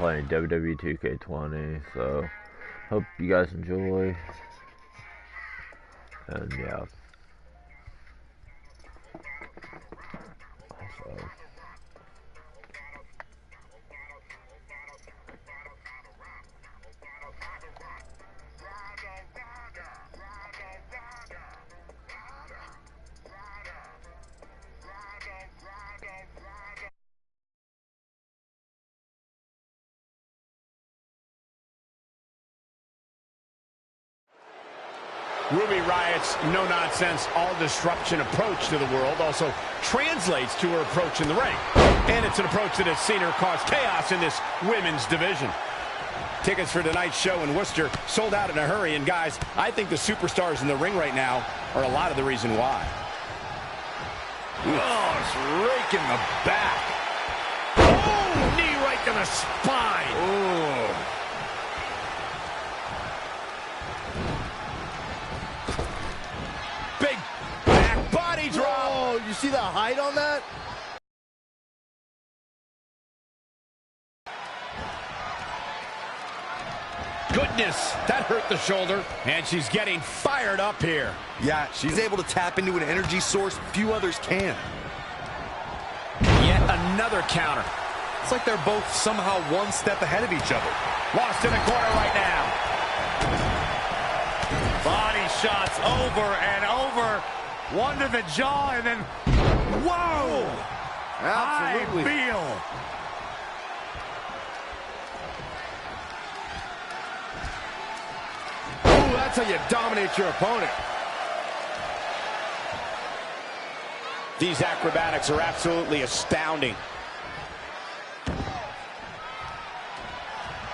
playing Wwe2k20, so hope you guys enjoy. And yeah. So. Ruby Riot's no-nonsense, all-disruption approach to the world also translates to her approach in the ring. And it's an approach that has seen her cause chaos in this women's division. Tickets for tonight's show in Worcester sold out in a hurry. And guys, I think the superstars in the ring right now are a lot of the reason why. Oh, it's raking the back. Oh, knee right to the spine. Oh. Big back body drop. Oh, you see the height on that? Goodness, that hurt the shoulder. And she's getting fired up here. Yeah, she's able to tap into an energy source few others can. Yet another counter. It's like they're both somehow one step ahead of each other. Lost in the corner right now. Body shots over and over. One to the jaw and then, whoa! Absolutely. I feel. Ooh, that's how you dominate your opponent. These acrobatics are absolutely astounding.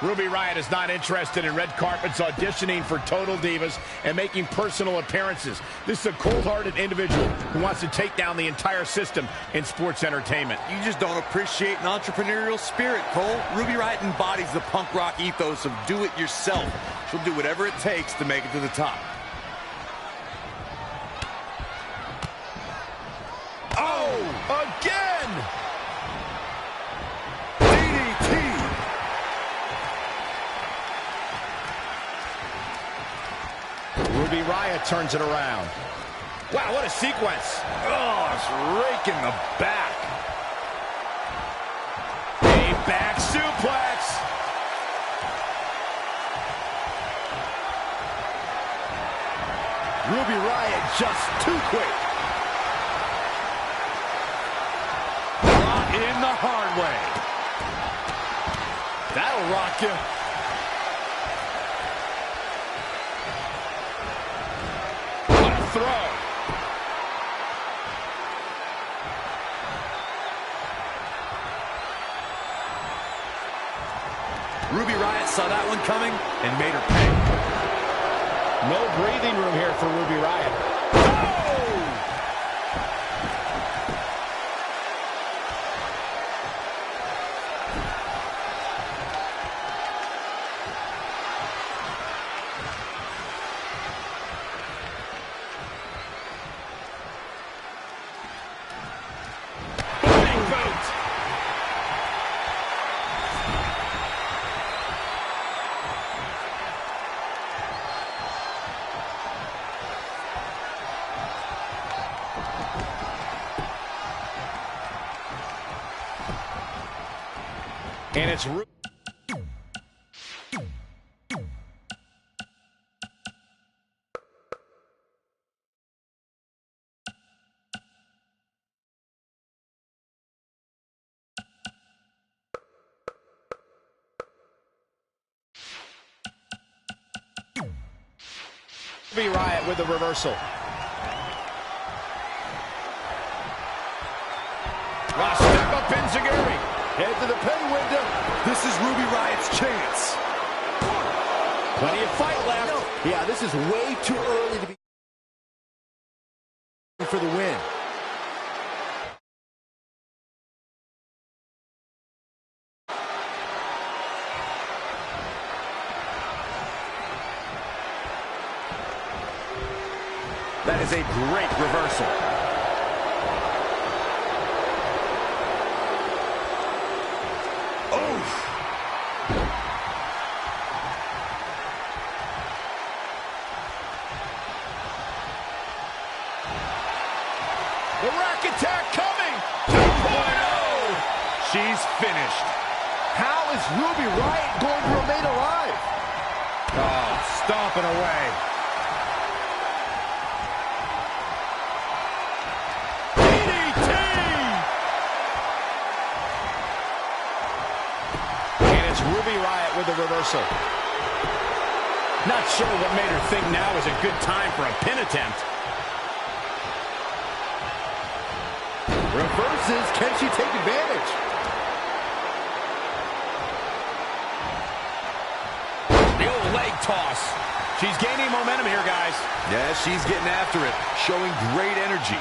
Ruby Riott is not interested in red carpets, auditioning for Total Divas, and making personal appearances. This is a cold-hearted individual who wants to take down the entire system in sports entertainment. You just don't appreciate an entrepreneurial spirit, Cole. Ruby Riott embodies the punk rock ethos of do-it-yourself. She'll do whatever it takes to make it to the top. Oh, again! Ruby Riott turns it around. Wow, what a sequence. Oh, it's raking the back. A back suplex. Ruby Riott just too quick. Brought in the hard way. That'll rock you. Throw. Ruby Riott saw that one coming and made her pay. No breathing room here for Ruby Riott. Oh! And it's Ruby Riott with the reversal. Step up Enziguri. Head to the pin window. This is Ruby Riott's chance. Plenty of fight left. Yeah, this is way too early to be for the win. That is a great reversal. The rack attack coming! 2.0! She's finished. How is Ruby Riott going to remain alive? Oh, stomping away. DDT! And it's Ruby Riott with the reversal. Not sure what made her think now is a good time for a pin attempt. Reverses. Can she take advantage? The old leg toss. She's gaining momentum here, guys. Yeah, she's getting after it, showing great energy.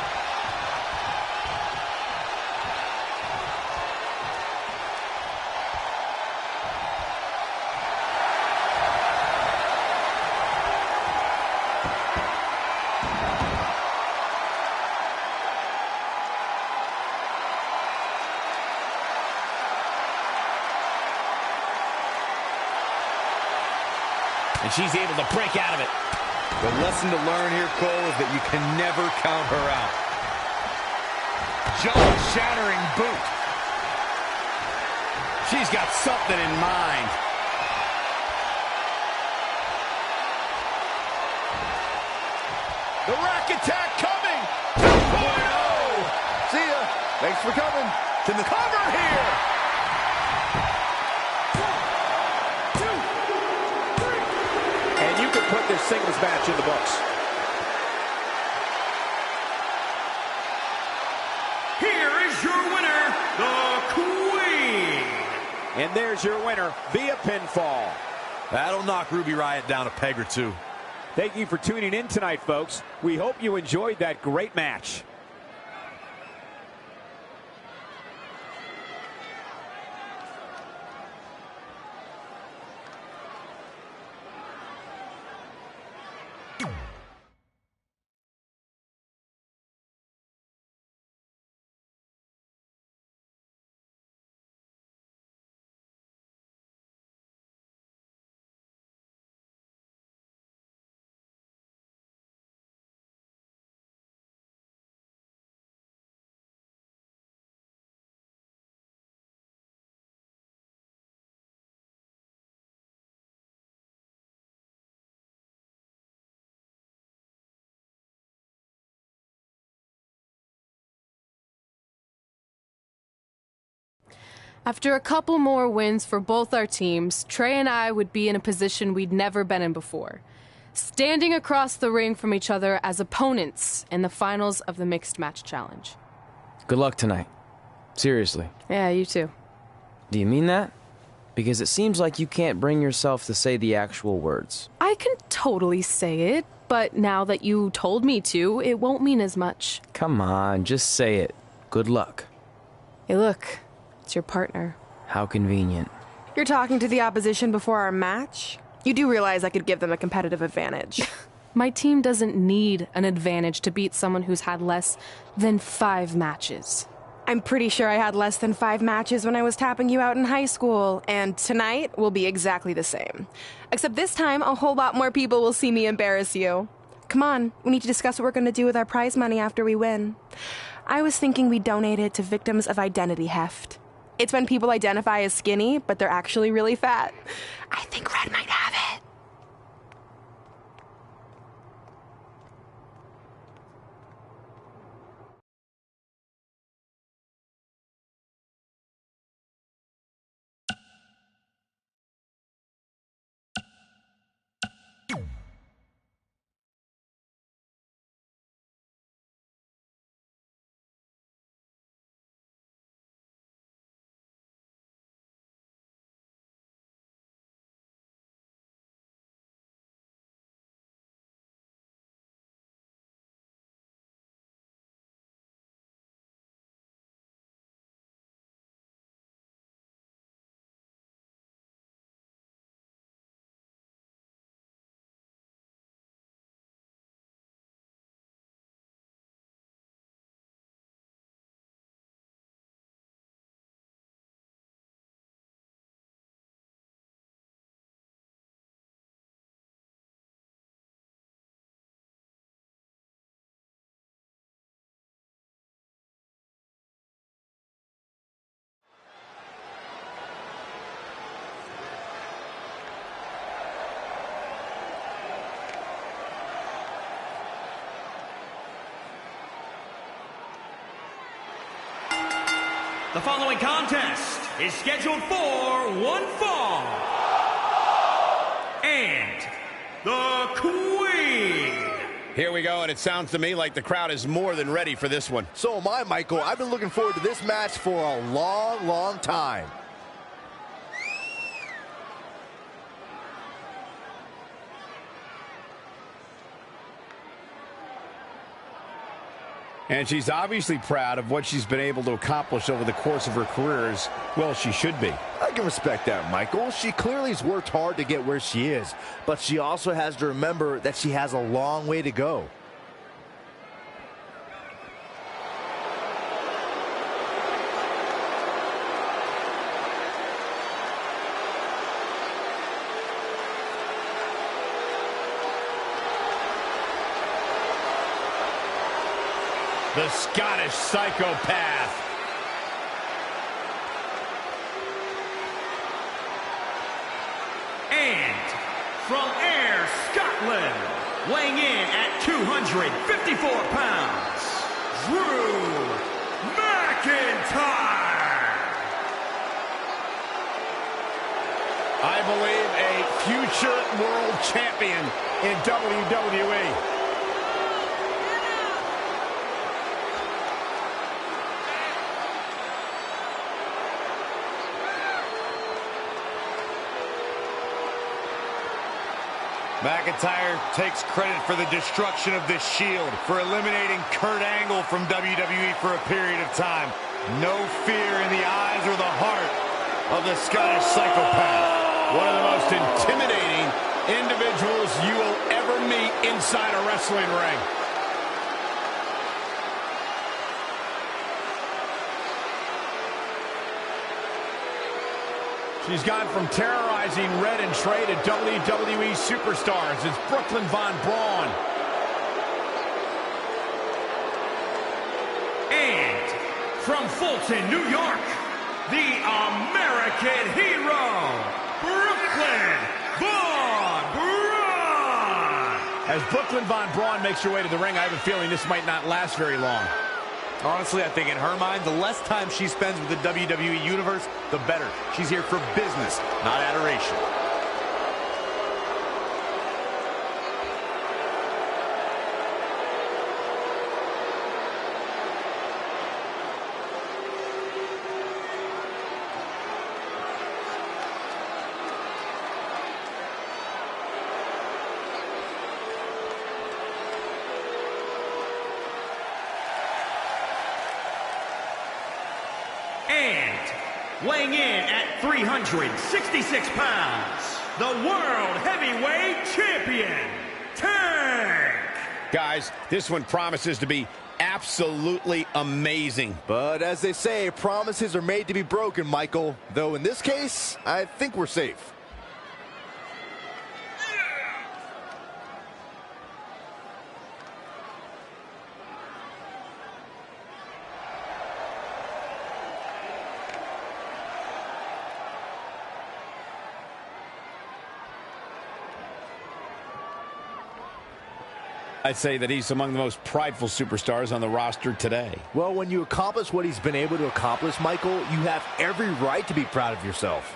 And she's able to break out of it. The lesson to learn here, Cole, is that you can never count her out. Jaw-shattering boot. She's got something in mind. The rack attack coming! 2.0! See ya. Thanks for coming. To the cover here! And you can put this singles match in the books. Here is your winner, the Queen. And there's your winner via pinfall. That'll knock Ruby Riott down a peg or two. Thank you for tuning in tonight, folks. We hope you enjoyed that great match. After a couple more wins for both our teams, Trey and I would be in a position we'd never been in before, standing across the ring from each other as opponents in the finals of the Mixed Match Challenge. Good luck tonight. Seriously. Yeah, you too. Do you mean that? Because it seems like you can't bring yourself to say the actual words. I can totally say it, but now that you told me to, it won't mean as much. Come on, just say it. Good luck. Hey, look. It's your partner. How convenient. You're talking to the opposition before our match? You do realize I could give them a competitive advantage. My team doesn't need an advantage to beat someone who's had less than 5 matches. I'm pretty sure I had less than 5 matches when I was tapping you out in high school, and tonight will be exactly the same. Except this time, a whole lot more people will see me embarrass you. Come on, we need to discuss what we're going to do with our prize money after we win. I was thinking we'd donate it to victims of identity heft. It's when people identify as skinny, but they're actually really fat. I think Red might have it. The following contest is scheduled for one fall. And the Queen. Here we go, and it sounds to me like the crowd is more than ready for this one. So am I, Michael. I've been looking forward to this match for a long, long time. And she's obviously proud of what she's been able to accomplish over the course of her career, as well she should be. I can respect that, Michael. She clearly has worked hard to get where she is, but she also has to remember that she has a long way to go. The Scottish psychopath. And from Ayr, Scotland, weighing in at 254 pounds, Drew McIntyre. I believe a future world champion in WWE. McIntyre takes credit for the destruction of this Shield, for eliminating Kurt Angle from WWE for a period of time. No fear in the eyes or the heart of the Scottish psychopath. One of the most intimidating individuals you will ever meet inside a wrestling ring. She's gone from terrorizing Red and Trey to WWE superstars. It's Brooklyn Von Braun. And from Fulton, New York, the American hero, Brooklyn Von Braun. As Brooklyn Von Braun makes her way to the ring, I have a feeling this might not last very long. Honestly, I think in her mind, the less time she spends with the WWE Universe, the better. She's here for business, not adoration. And weighing in at 366 pounds, the World Heavyweight Champion, Tank. Guys, this one promises to be absolutely amazing. But as they say, promises are made to be broken, Michael. Though in this case, I think we're safe. I'd say that he's among the most prideful superstars on the roster today. Well, when you accomplish what he's been able to accomplish, Michael, you have every right to be proud of yourself.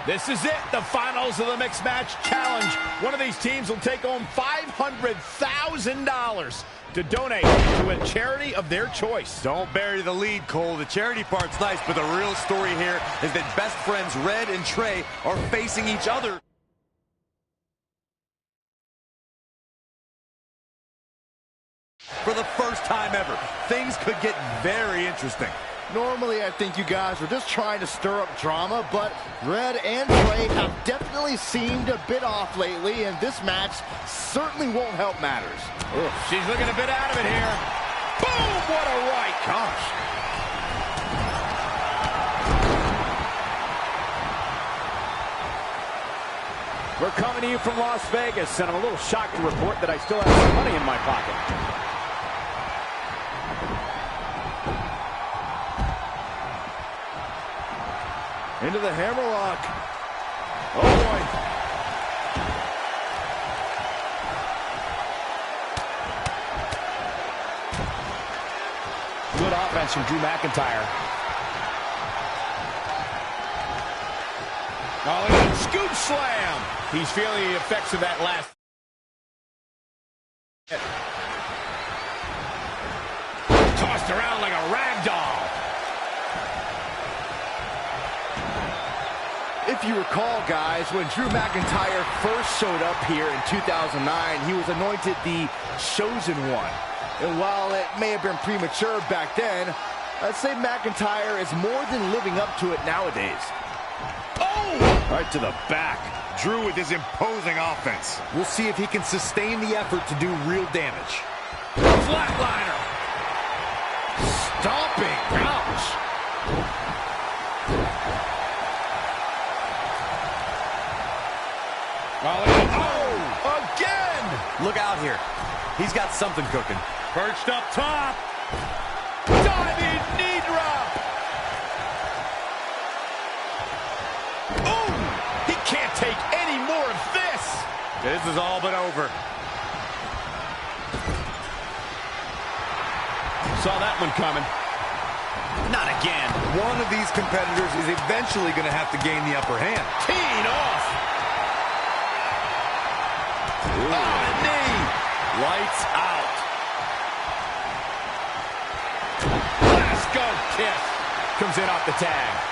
This is it, the finals of the Mixed Match Challenge. One of these teams will take home $500,000 to donate to a charity of their choice. Don't bury the lead, Cole. The charity part's nice, but the real story here is that best friends Red and Trey are facing each other. For the first time ever, things could get very interesting. Normally, I think you guys are just trying to stir up drama, but Red and Trey have definitely seemed a bit off lately, and this match certainly won't help matters. Ugh. She's looking a bit out of it here. Boom! What a right. Gosh. We're coming to you from Las Vegas, and I'm a little shocked to report that I still have some money in my pocket. Into the hammerlock. Oh, boy. Good offense from Drew McIntyre. Oh, look at that scoop slam. He's feeling the effects of that last. Tossed around like a rag doll. If you recall, guys, when Drew McIntyre first showed up here in 2009, he was anointed the Chosen One. And while it may have been premature back then, I'd say McIntyre is more than living up to it nowadays. Oh! Right to the back. Drew with his imposing offense. We'll see if he can sustain the effort to do real damage. Flatliner. Stomping. Ouch. Oh, again! Look out here. He's got something cooking. Perched up top. Diving knee drop. Ooh! He can't take any more of this. This is all but over. Saw that one coming. Not again. One of these competitors is eventually going to have to gain the upper hand. Teeing off. Ooh. Oh, knee. Lights out. Let's go kiss. Comes in off the tag.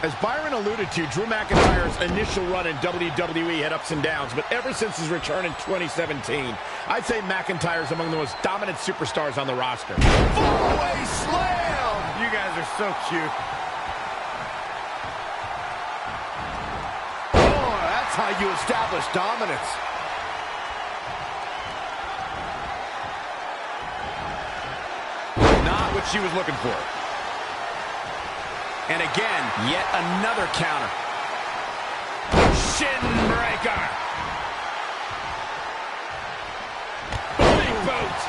As Byron alluded to, Drew McIntyre's initial run in WWE had ups and downs, but ever since his return in 2017, I'd say McIntyre's among the most dominant superstars on the roster. Fallaway slam! You guys are so cute. Oh, that's how you establish dominance. Not what she was looking for. And again, yet another counter. Shin breaker. Booty boot.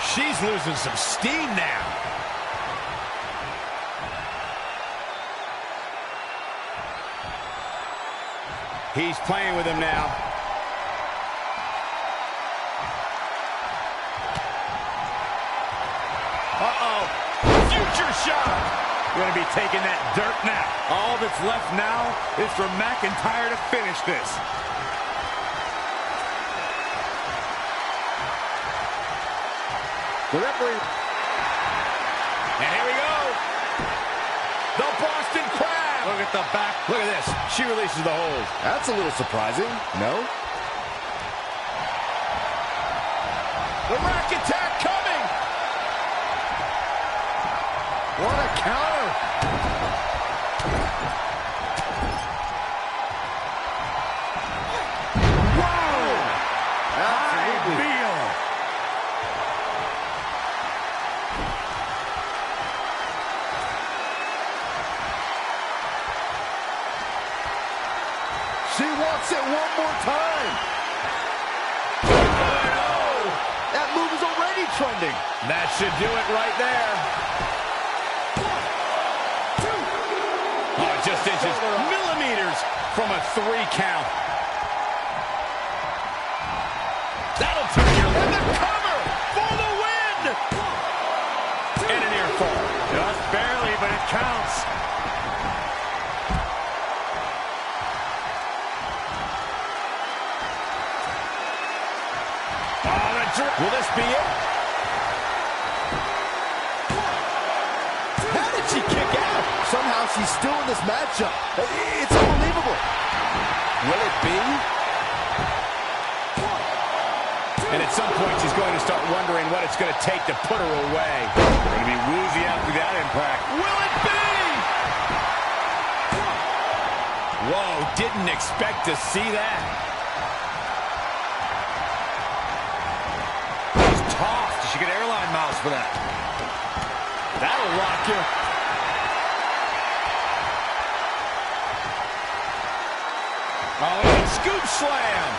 She's losing some steam now. He's playing with him now. Uh-oh. Future shot. Going to be taking that dirt now. All that's left now is for McIntyre to finish this. The referee. And here we go. The Boston Crab. Look at the back. Look at this. She releases the hold. That's a little surprising, no? The rack attack coming. What a counter. She wants it one more time. Oh, that move is already trending. That should do it right there. Oh, just inches, millimeters from a 3 count. That'll turn your and the cover for the win. And a near fall. Just barely, but it counts. Will this be it? How did she kick out? Somehow she's still in this matchup. It's unbelievable. Will it be? And at some point, she's going to start wondering what it's going to take to put her away. Going to be woozy after that impact. Will it be? Whoa, didn't expect to see that. Tossed. She get airline miles for that. That'll rock you. Oh, and scoop slam.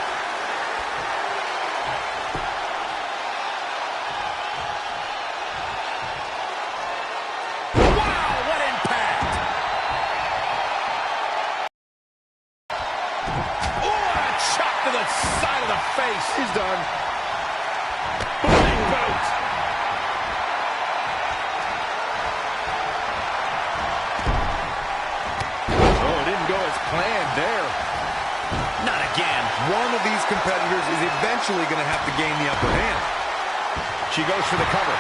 One of these competitors is eventually going to have to gain the upper hand. She goes for the cover.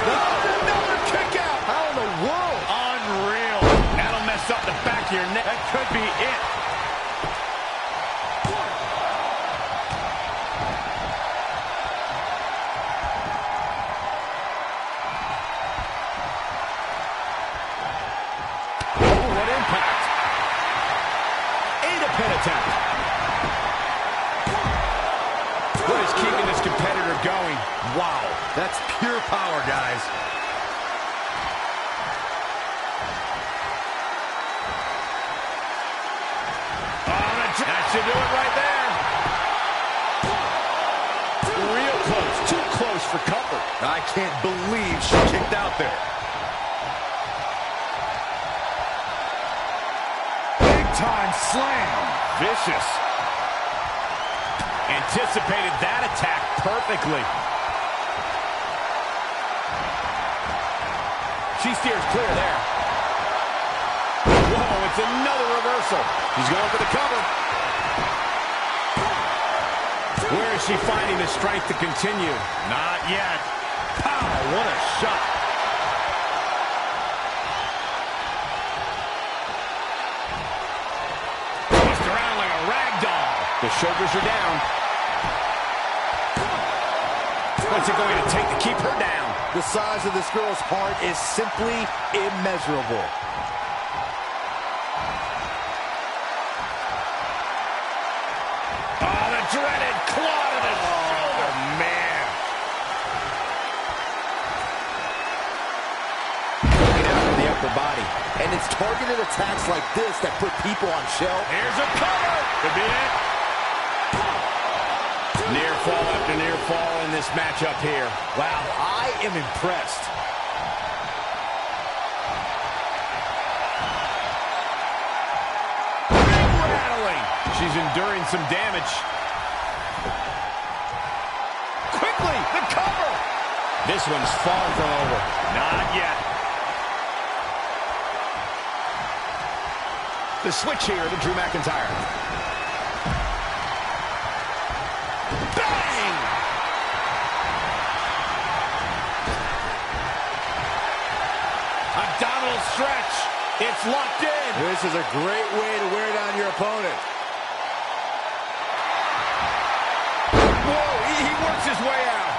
Another kick out. How in the world? Unreal. That'll mess up the back of your neck. That could be it. Oh, what impact. And a pin attempt. What is keeping this competitor going? Wow, that's pure power, guys. That should do it right there. Real close. Too close for comfort. I can't believe she kicked out there. Big time slam. Vicious. Anticipated that attack perfectly. She steers clear there. Whoa, it's another reversal. She's going for the cover. Where is she finding the strength to continue? Not yet. Pow, what a shot. Tossed around like a rag doll. The shoulders are down. What's it going to take to keep her down? The size of this girl's heart is simply immeasurable. Oh, the dreaded claw to the shoulder. Man. Taking out of the upper body. And it's targeted attacks like this that put people on shelf. Here's a cover. Could be it. Near fall after near fall in this matchup here. Wow, I am impressed. Rattling. She's enduring some damage. Quickly, the cover. This one's far from over. Not yet. The switch here to Drew McIntyre. Bang! Abdominal stretch. It's locked in. This is a great way to wear down your opponent. Whoa, he works his way out.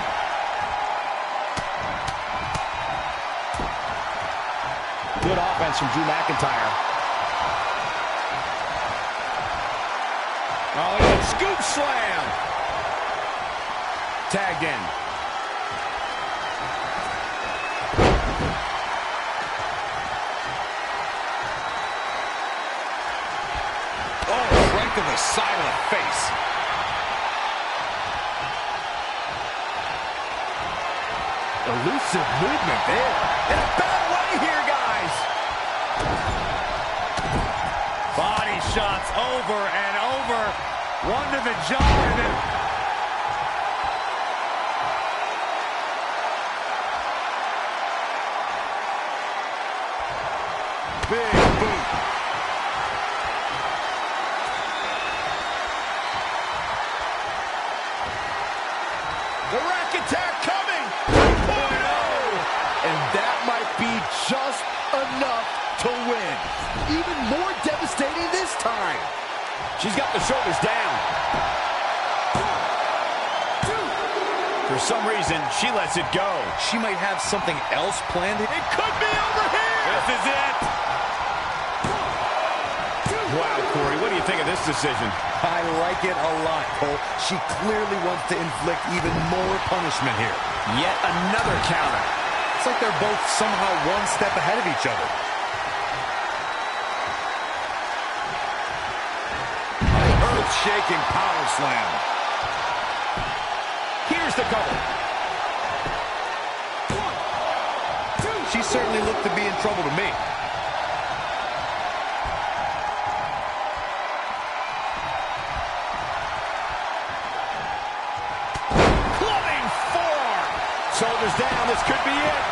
Good offense from Drew McIntyre. Oh, look at that scoop slam. Tagged in. Oh, right to the side of the face. Elusive movement there. In a bad way here, guys. Body shots over and over. One to the jaw and then... Big boot. The rack attack coming. 3.0. And that might be just enough to win. Even more devastating this time. She's got the shoulders down. For some reason, she lets it go. She might have something else planned. It could be over here. This is it. Wow, Corey, what do you think of this decision? I like it a lot, Cole. She clearly wants to inflict even more punishment here. Yet another counter. It's like they're both somehow one step ahead of each other. Earth-shaking power slam. Here's the cover. She certainly looked to be in trouble to me. Clubbing forearm. Shoulders down. This could be it.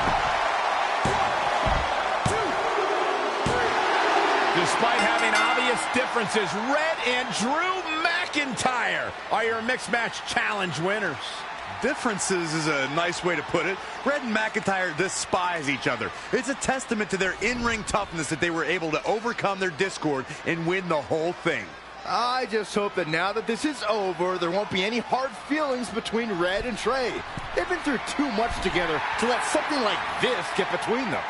Despite having obvious differences. Red and Drew McIntyre are your mixed match challenge winners. Differences is a nice way to put it. Red and McIntyre despise each other. It's a testament to their in-ring toughness that they were able to overcome their discord and win the whole thing. I just hope that now that this is over, there won't be any hard feelings between Red and Trey. They've been through too much together to let something like this get between them.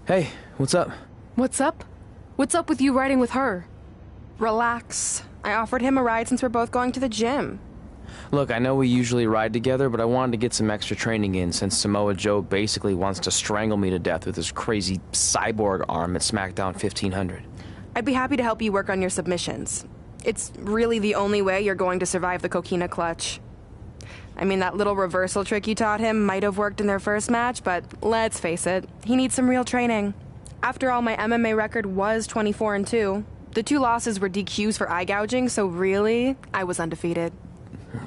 Hey, what's up? What's up? What's up with you riding with her? Relax. I offered him a ride since we're both going to the gym. Look, I know we usually ride together, but I wanted to get some extra training in since Samoa Joe basically wants to strangle me to death with his crazy cyborg arm at SmackDown 1500. I'd be happy to help you work on your submissions. It's really the only way you're going to survive the coquina clutch. I mean, that little reversal trick you taught him might have worked in their first match, but let's face it, he needs some real training. After all, my MMA record was 24-2. The 2 losses were DQs for eye gouging, so really, I was undefeated.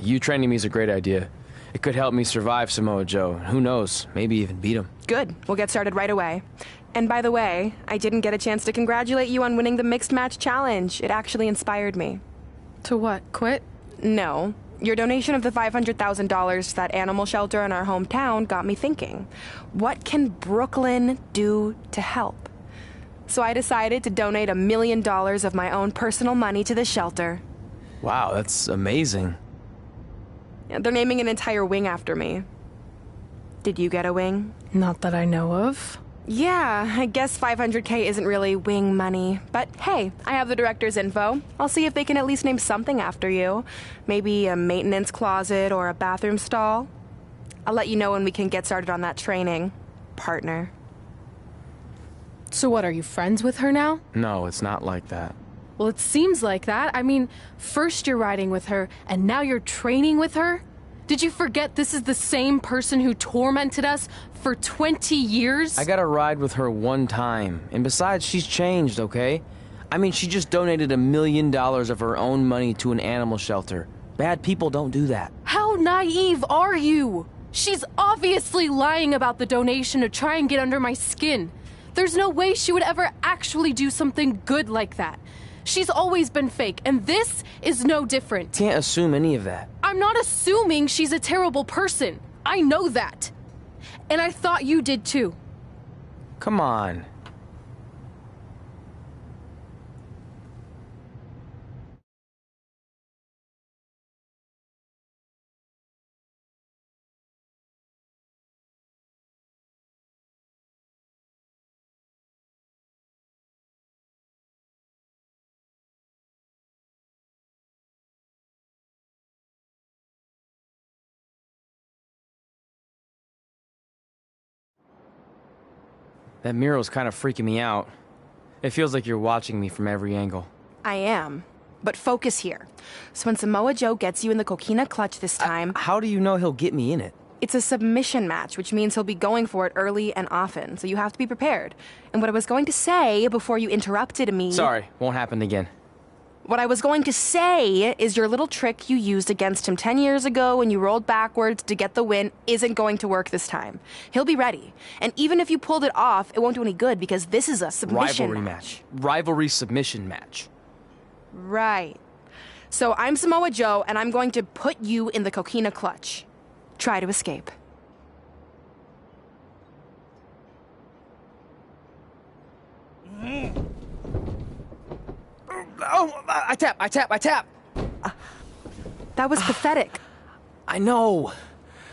You training me is a great idea. It could help me survive Samoa Joe. Who knows, maybe even beat him. Good. We'll get started right away. And by the way, I didn't get a chance to congratulate you on winning the Mixed Match Challenge. It actually inspired me. To what, quit? No. Your donation of the $500,000 to that animal shelter in our hometown got me thinking. What can Brooklyn do to help? So I decided to donate $1 million of my own personal money to the shelter. Wow, that's amazing. They're naming an entire wing after me. Did you get a wing? Not that I know of. Yeah, I guess $500K isn't really wing money. But hey, I have the director's info. I'll see if they can at least name something after you. Maybe a maintenance closet or a bathroom stall. I'll let you know when we can get started on that training, partner. So what, are you friends with her now? No, it's not like that. Well, it seems like that. I mean, first you're riding with her, and now you're training with her? Did you forget this is the same person who tormented us for 20 years? I got a ride with her one time, and besides, she's changed, okay? I mean, she just donated $1 million of her own money to an animal shelter. Bad people don't do that. How naive are you? She's obviously lying about the donation to try and get under my skin. There's no way she would ever actually do something good like that. She's always been fake, and this is no different. Can't assume any of that. I'm not assuming she's a terrible person. I know that. And I thought you did too. Come on. That mural's kind of freaking me out. It feels like you're watching me from every angle. I am. But focus here. So when Samoa Joe gets you in the coquina clutch this time... How do you know he'll get me in it? It's a submission match, which means he'll be going for it early and often, so you have to be prepared. And what I was going to say before you interrupted me... Sorry, won't happen again. What I was going to say is your little trick you used against him 10 years ago when you rolled backwards to get the win isn't going to work this time. He'll be ready. And even if you pulled it off, it won't do any good because this is a submission Rivalry match. Rivalry submission match. Right. So I'm Samoa Joe, and I'm going to put you in the coquina clutch. Try to escape. Oh, I tap. That was pathetic. I know.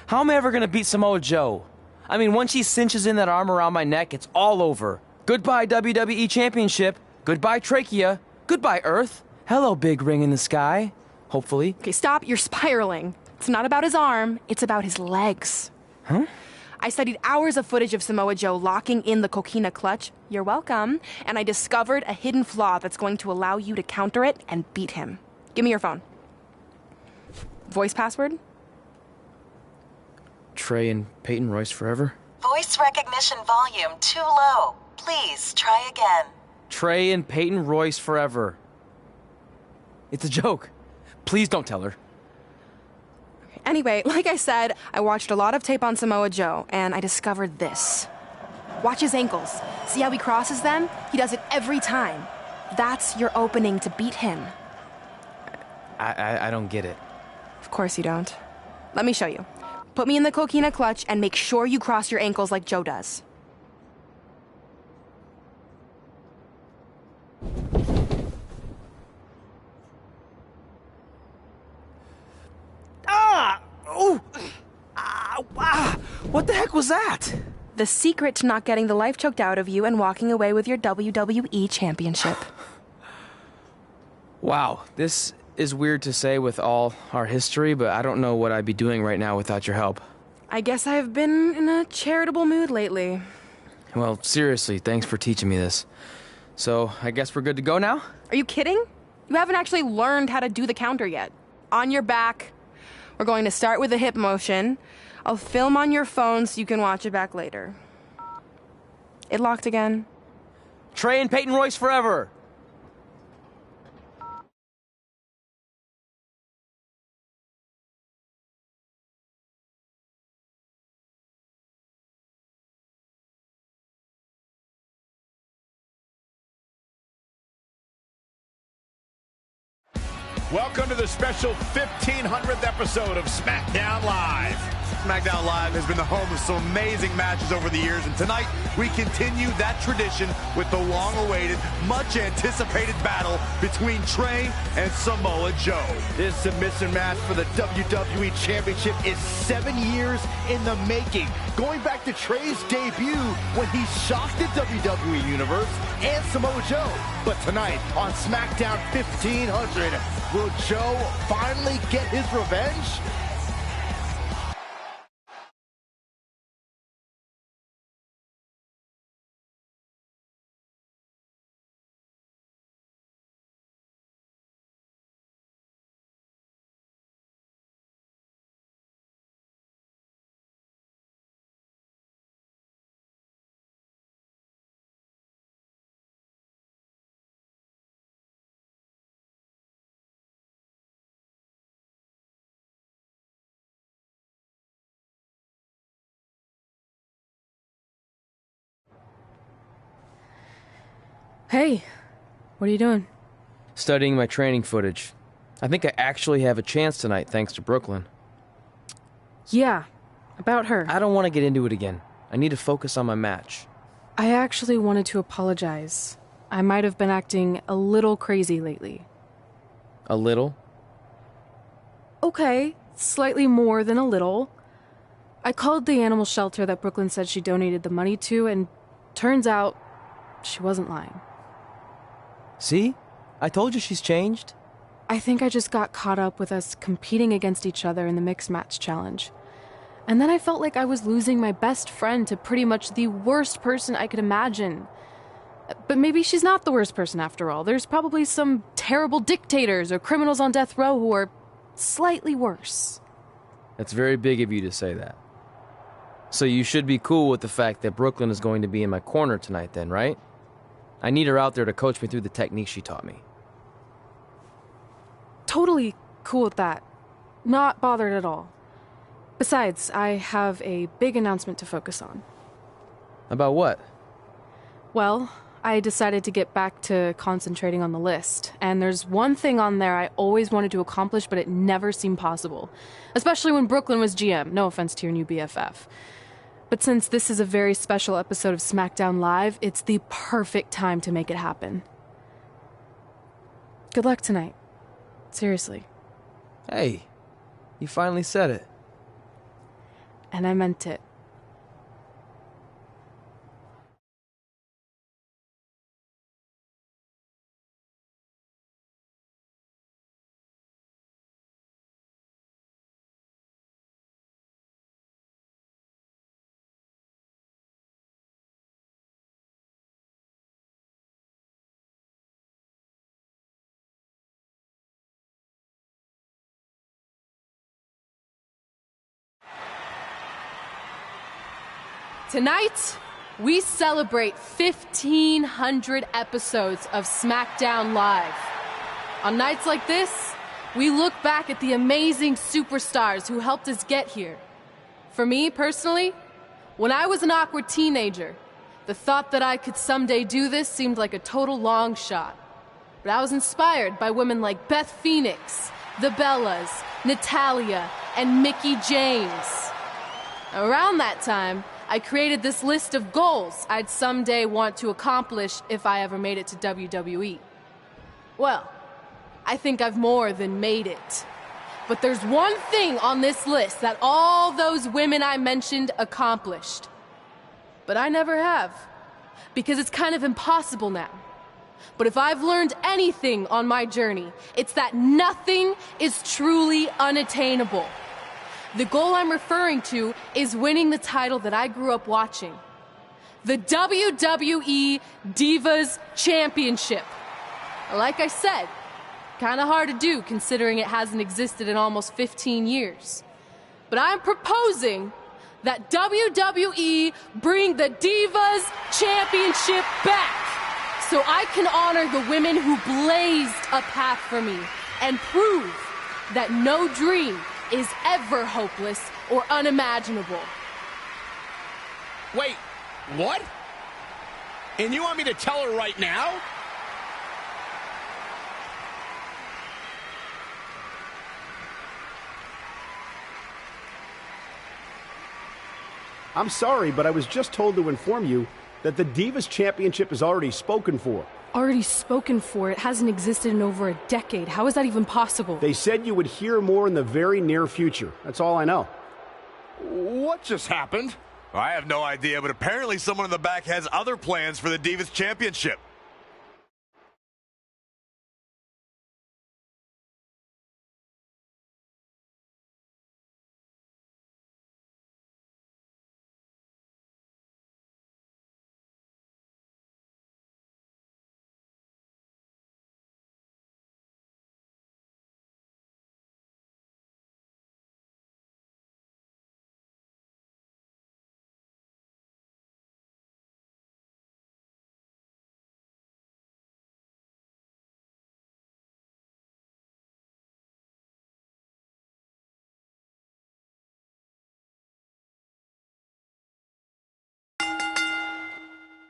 How am I ever gonna beat Samoa Joe? I mean, once she cinches in that arm around my neck, it's all over. Goodbye, WWE Championship. Goodbye, Trachea. Goodbye, Earth. Hello, big ring in the sky. Hopefully. Okay, stop. You're spiraling. It's not about his arm. It's about his legs. Huh? I studied hours of footage of Samoa Joe locking in the coquina clutch. You're welcome. And I discovered a hidden flaw that's going to allow you to counter it and beat him. Give me your phone. Voice password? Trey and Peyton Royce forever? Voice recognition volume too low. Please try again. Trey and Peyton Royce forever. It's a joke. Please don't tell her. Anyway, like I said, I watched a lot of tape on Samoa Joe, and I discovered this. Watch his ankles. See how he crosses them? He does it every time. That's your opening to beat him. I don't get it. Of course you don't. Let me show you. Put me in the coquina clutch and make sure you cross your ankles like Joe does. What the heck was that? The secret to not getting the life choked out of you and walking away with your WWE Championship. Wow, this is weird to say with all our history, but I don't know what I'd be doing right now without your help. I guess I've been in a charitable mood lately. Well, seriously, thanks for teaching me this. So, I guess we're good to go now? Are you kidding? You haven't actually learned how to do the counter yet. On your back. We're going to start with a hip motion. I'll film on your phone so you can watch it back later. It locked again. Trey and Peyton Royce forever! Welcome to the special 1500th episode of SmackDown Live. SmackDown Live has been the home of some amazing matches over the years, and tonight we continue that tradition with the long-awaited, much-anticipated battle between Trey and Samoa Joe. This submission match for the WWE Championship is 7 years in the making, going back to Trey's debut when he shocked the WWE Universe and Samoa Joe. But tonight on SmackDown 1500, will Joe finally get his revenge? Hey, what are you doing? Studying my training footage. I think I actually have a chance tonight thanks to Brooklyn. Yeah, about her. I don't want to get into it again. I need to focus on my match. I actually wanted to apologize. I might have been acting a little crazy lately. A little? Okay, slightly more than a little. I called the animal shelter that Brooklyn said she donated the money to, and turns out she wasn't lying. See? I told you she's changed. I think I just got caught up with us competing against each other in the mixed match challenge. And then I felt like I was losing my best friend to pretty much the worst person I could imagine. But maybe she's not the worst person after all. There's probably some terrible dictators or criminals on death row who are slightly worse. That's very big of you to say that. So you should be cool with the fact that Brooklyn is going to be in my corner tonight then, right? I need her out there to coach me through the technique she taught me. Totally cool with that. Not bothered at all. Besides, I have a big announcement to focus on. About what? Well, I decided to get back to concentrating on the list, and there's one thing on there I always wanted to accomplish, but it never seemed possible. Especially when Brooklyn was GM, no offense to your new BFF. But since this is a very special episode of SmackDown Live, it's the perfect time to make it happen. Good luck tonight. Seriously. Hey, you finally said it. and I meant it. Tonight, we celebrate 1,500 episodes of SmackDown Live. On nights like this, we look back at the amazing superstars who helped us get here. For me, personally, when I was an awkward teenager, the thought that I could someday do this seemed like a total long shot. But I was inspired by women like Beth Phoenix, the Bellas, Natalia, and Mickie James. Around that time, I created this list of goals I'd someday want to accomplish if I ever made it to WWE. Well, I think I've more than made it. But there's one thing on this list that all those women I mentioned accomplished. But I never have, because it's kind of impossible now. But if I've learned anything on my journey, it's that nothing is truly unattainable. The goal I'm referring to is winning the title that I grew up watching. The WWE Divas Championship. Like I said, kind of hard to do considering it hasn't existed in almost 15 years. But I'm proposing that WWE bring the Divas Championship back so I can honor the women who blazed a path for me and prove that no dream is ever hopeless or unimaginable. Wait, what? And you want me to tell her right now? I'm sorry, but I was just told to inform you that the Divas Championship is already spoken for. Already spoken for? It hasn't existed in over a decade. How is that even possible? They said you would hear more in the very near future. That's all I know. What just happened? I have no idea, but apparently someone in the back has other plans for the Divas Championship.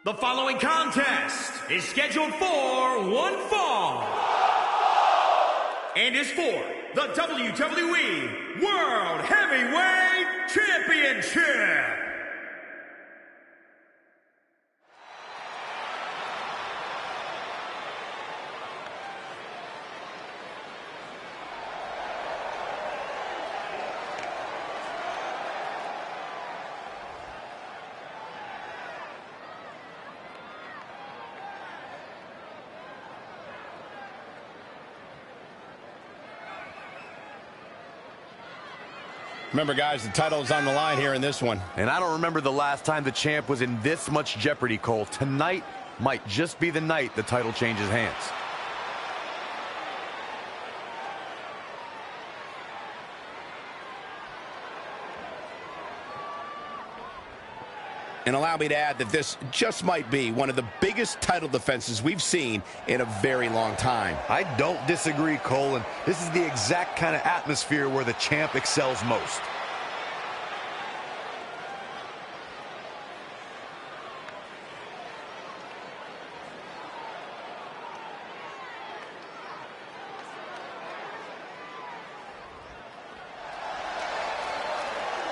The following contest is scheduled for one fall and is for the WWE World Heavyweight Championship. Remember, guys, the title is on the line here in this one. And I don't remember the last time the champ was in this much jeopardy, Cole. Tonight might just be the night the title changes hands. And allow me to add that this just might be one of the biggest title defenses we've seen in a very long time. I don't disagree, Cole, and this is the exact kind of atmosphere where the champ excels most.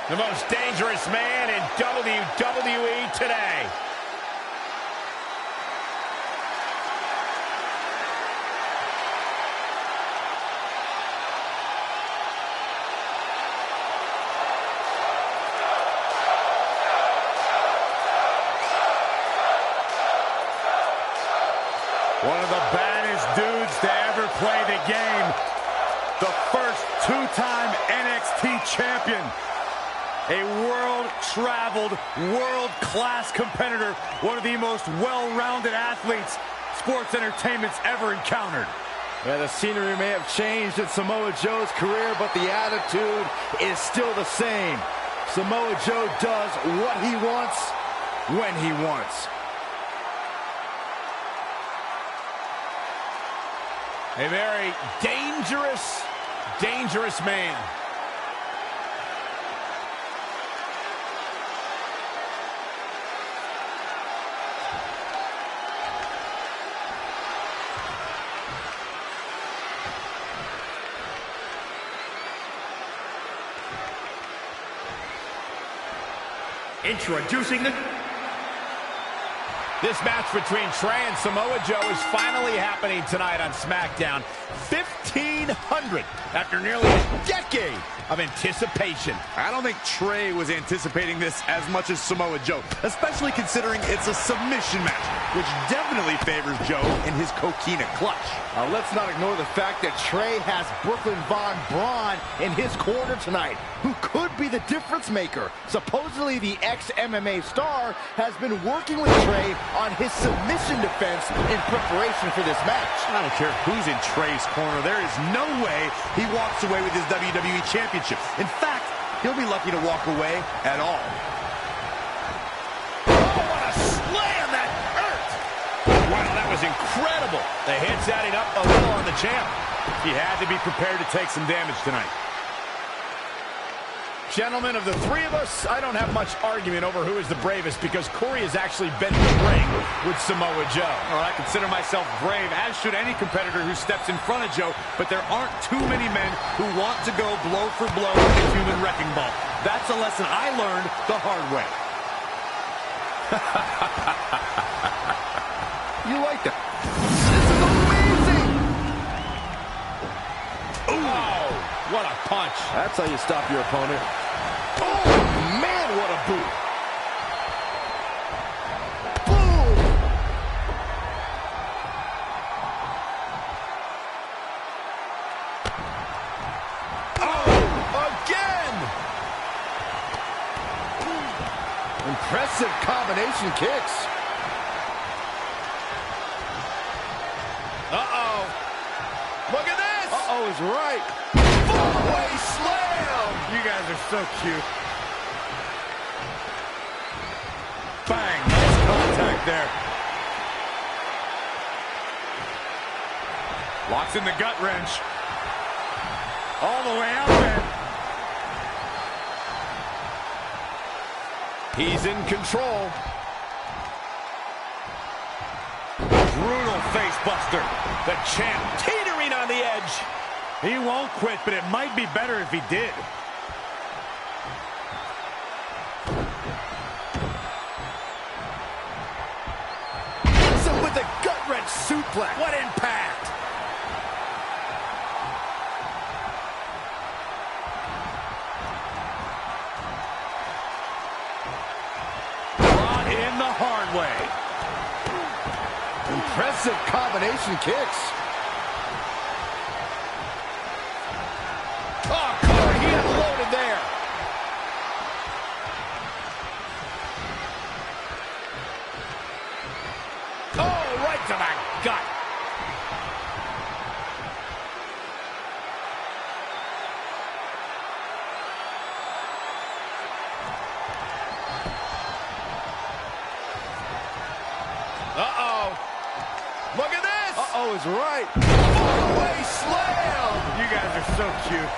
The most dangerous man in WWE today. play the game. The first two-time NXT champion. A world-traveled, world-class competitor. One of the most well-rounded athletes sports entertainment's ever encountered. Yeah, the scenery may have changed in Samoa Joe's career, but the attitude is still the same. Samoa Joe does what he wants, when he wants. A very dangerous, dangerous man. Introducing This match between Trey and Samoa Joe is finally happening tonight on SmackDown. 1,500 after nearly a decade of anticipation. I don't think Trey was anticipating this as much as Samoa Joe, especially considering it's a submission match, which definitely favors Joe in his coquina clutch. Let's not ignore the fact that Trey has Brooklyn Von Braun in his corner tonight, who could be the difference maker. Supposedly, the ex-MMA star has been working with Trey on his submission defense in preparation for this match. I don't care who's in Trey's corner. There is no way he walks away with his WWE Championship. In fact, he'll be lucky to walk away at all. Oh, what a slam that hurt! Wow, that was incredible. The hits adding up a little on the champ. He had to be prepared to take some damage tonight. Gentlemen, of the three of us, I don't have much argument over who is the bravest because Corey has actually been in the ring with Samoa Joe. Well, I consider myself brave, as should any competitor who steps in front of Joe, but there aren't too many men who want to go blow for blow with the human wrecking ball. That's a lesson I learned the hard way. You like that? This is amazing! Oh, what a punch. That's how you stop your opponent. Oh, man, what a boot. Boom! Oh, again! Impressive combination kicks. Uh-oh. Look at this! Uh-oh is right. Four-way slam! You guys are so cute. Bang! Nice contact there. Locks in the gut wrench. All the way out there. He's in control. Brutal face buster. The champ teetering on the edge. He won't quit, but it might be better if he did. Hits him with a gut-wrench suplex. What impact! Brought in the hard way. Impressive combination kicks. Oh, Corey, he unloaded there. Oh, right to the gut. Uh-oh. Look at this. Uh-oh is right. Four-way slam. You guys are so cute.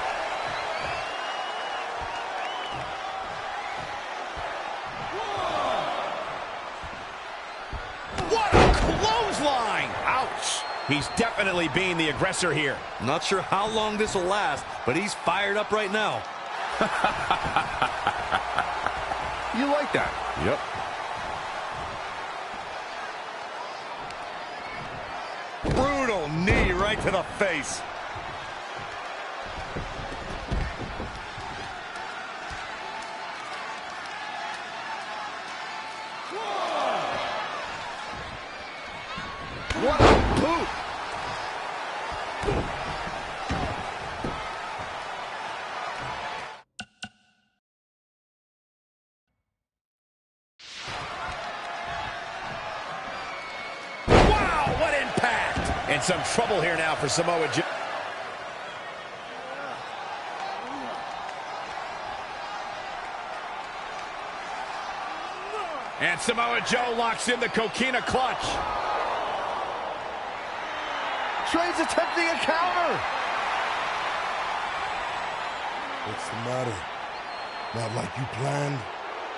What a clothesline. Ouch. He's definitely being the aggressor here. Not sure how long this will last, but he's fired up right now. You like that? Yep. Brutal knee right to the face. What a boot! Wow, what impact! And some trouble here now for Samoa Joe. And Samoa Joe locks in the coquina clutch. Trey's attempting a counter. What's the matter? Not like you planned?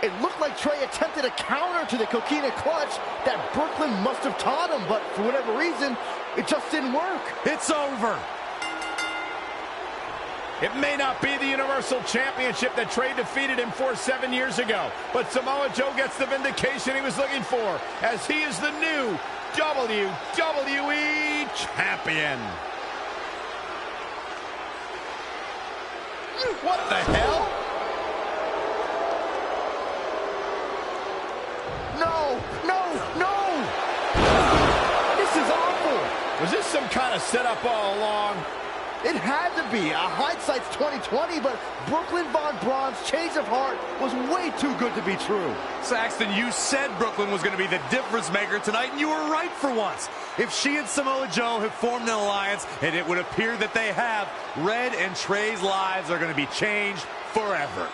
It looked like Trey attempted a counter to the coquina clutch that Brooklyn must have taught him, but for whatever reason, it just didn't work. It's over. It may not be the Universal Championship that Trey defeated him for 7 years ago, but Samoa Joe gets the vindication he was looking for, as he is the new WWE Champion. What the hell? No, no, no! This is awful! Was this some kind of setup all along? It had to be. Hindsight's 20/20, but Brooklyn Von Braun's change of heart was way too good to be true. Saxton, you said Brooklyn was going to be the difference maker tonight, and you were right for once. If she and Samoa Joe have formed an alliance, and it would appear that they have, Red and Trey's lives are going to be changed forever.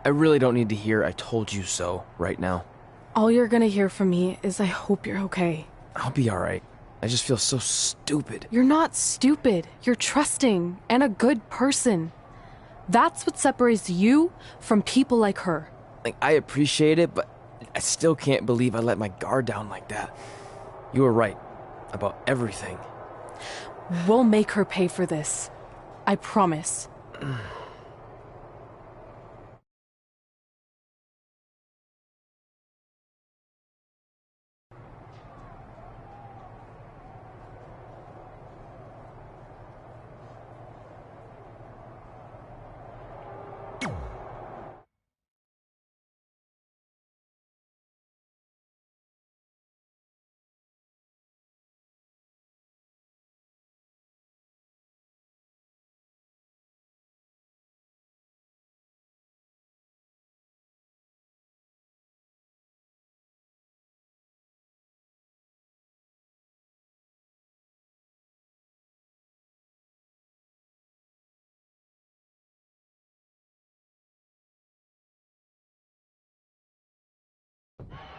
I really don't need to hear "I told you so" right now. All you're gonna hear from me is I hope you're okay. I'll be alright. I just feel so stupid. You're not stupid. You're trusting and a good person. That's what separates you from people like her. Like, I appreciate it, but I still can't believe I let my guard down like that. You were right about everything. We'll make her pay for this. I promise.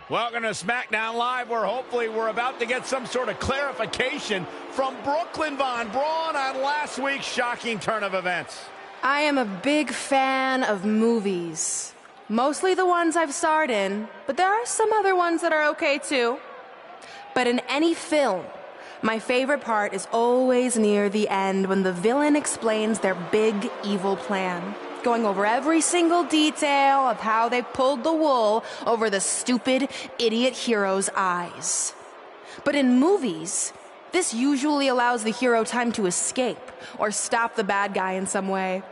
Welcome to SmackDown Live, where hopefully we're about to get some sort of clarification from Brooklyn Von Braun on last week's shocking turn of events. I am a big fan of movies. Mostly the ones I've starred in, but there are some other ones that are okay too. But in any film, my favorite part is always near the end when the villain explains their big evil plan, going over every single detail of how they pulled the wool over the stupid, idiot hero's eyes. But in movies, this usually allows the hero time to escape or stop the bad guy in some way.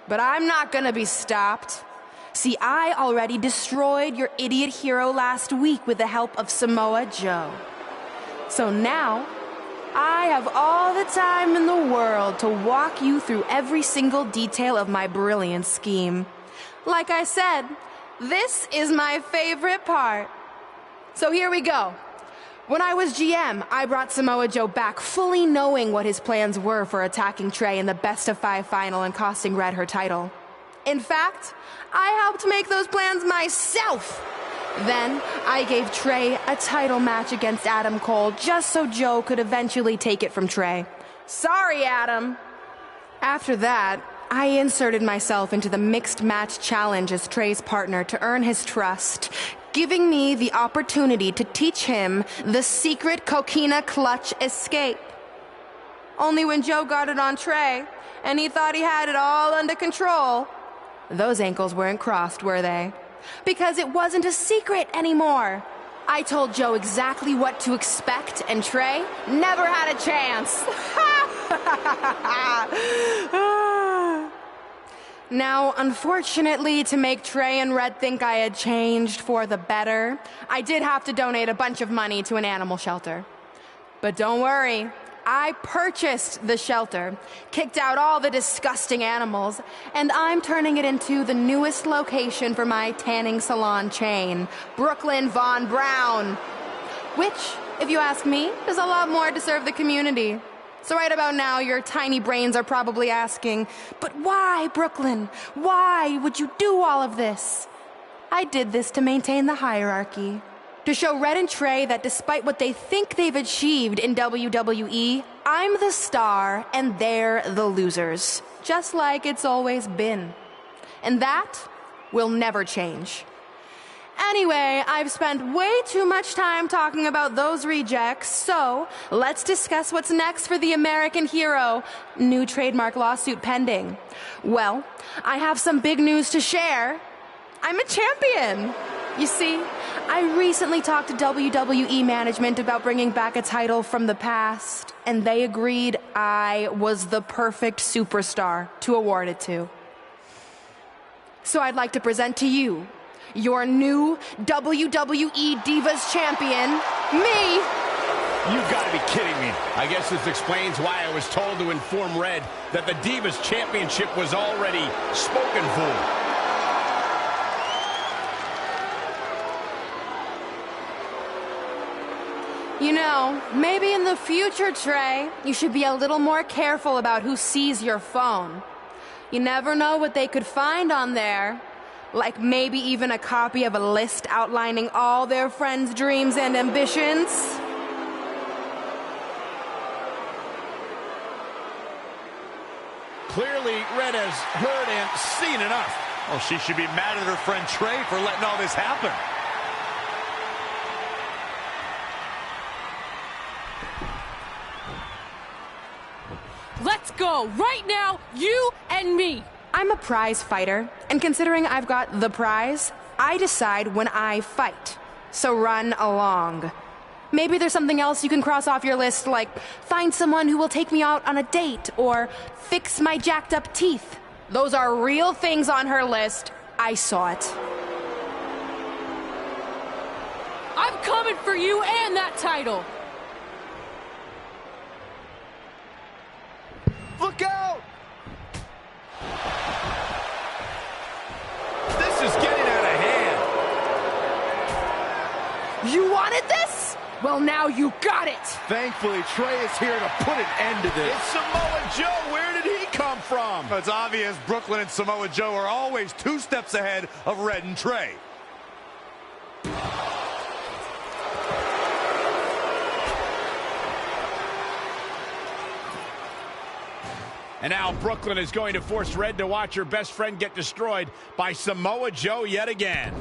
But I'm not gonna be stopped. See, I already destroyed your idiot hero last week with the help of Samoa Joe. So now, I have all the time in the world to walk you through every single detail of my brilliant scheme. Like I said, this is my favorite part. So here we go. When I was GM, I brought Samoa Joe back fully knowing what his plans were for attacking Trey in the best-of-5 final and costing Red her title. In fact, I helped make those plans myself. Then, I gave Trey a title match against Adam Cole just so Joe could eventually take it from Trey. Sorry, Adam. After that, I inserted myself into the mixed match challenge as Trey's partner to earn his trust, giving me the opportunity to teach him the secret coquina clutch escape. Only when Joe got it on Trey, and he thought he had it all under control, those ankles weren't crossed, were they? Because it wasn't a secret anymore. I told Joe exactly what to expect, and Trey never had a chance. Now, unfortunately, to make Trey and Red think I had changed for the better, I did have to donate a bunch of money to an animal shelter. But don't worry, I purchased the shelter, kicked out all the disgusting animals, and I'm turning it into the newest location for my tanning salon chain, Brooklyn Von Brown. Which, if you ask me, is a lot more to serve the community. So right about now, your tiny brains are probably asking, but why, Brooklyn? Why would you do all of this? I did this to maintain the hierarchy. To show Red and Trey that despite what they think they've achieved in WWE, I'm the star and they're the losers. Just like it's always been. And that will never change. Anyway, I've spent way too much time talking about those rejects, so let's discuss what's next for the American hero. New trademark lawsuit pending. Well, I have some big news to share. I'm a champion. You see, I recently talked to WWE management about bringing back a title from the past, and they agreed I was the perfect superstar to award it to. So I'd like to present to you your new WWE Divas Champion, me. You've got to be kidding me. I guess this explains why I was told to inform Red that the Divas Championship was already spoken for. You know, maybe in the future, Trey, you should be a little more careful about who sees your phone. You never know what they could find on there. Like maybe even a copy of a list outlining all their friends' dreams and ambitions. Clearly, Red has heard and seen enough. Well, she should be mad at her friend Trey for letting all this happen. Let's go, right now, you and me. I'm a prize fighter, and considering I've got the prize, I decide when I fight. So run along. Maybe there's something else you can cross off your list, like find someone who will take me out on a date, or fix my jacked up teeth. Those are real things on her list. I saw it. I'm coming for you and that title. Look out! This is getting out of hand. You wanted this? Well, now you got it. Thankfully, Trey is here to put an end to this. It's Samoa Joe. Where did he come from? It's obvious Brooklyn and Samoa Joe are always 2 steps ahead of Red and Trey. And now Brooklyn is going to force Red to watch her best friend get destroyed by Samoa Joe yet again.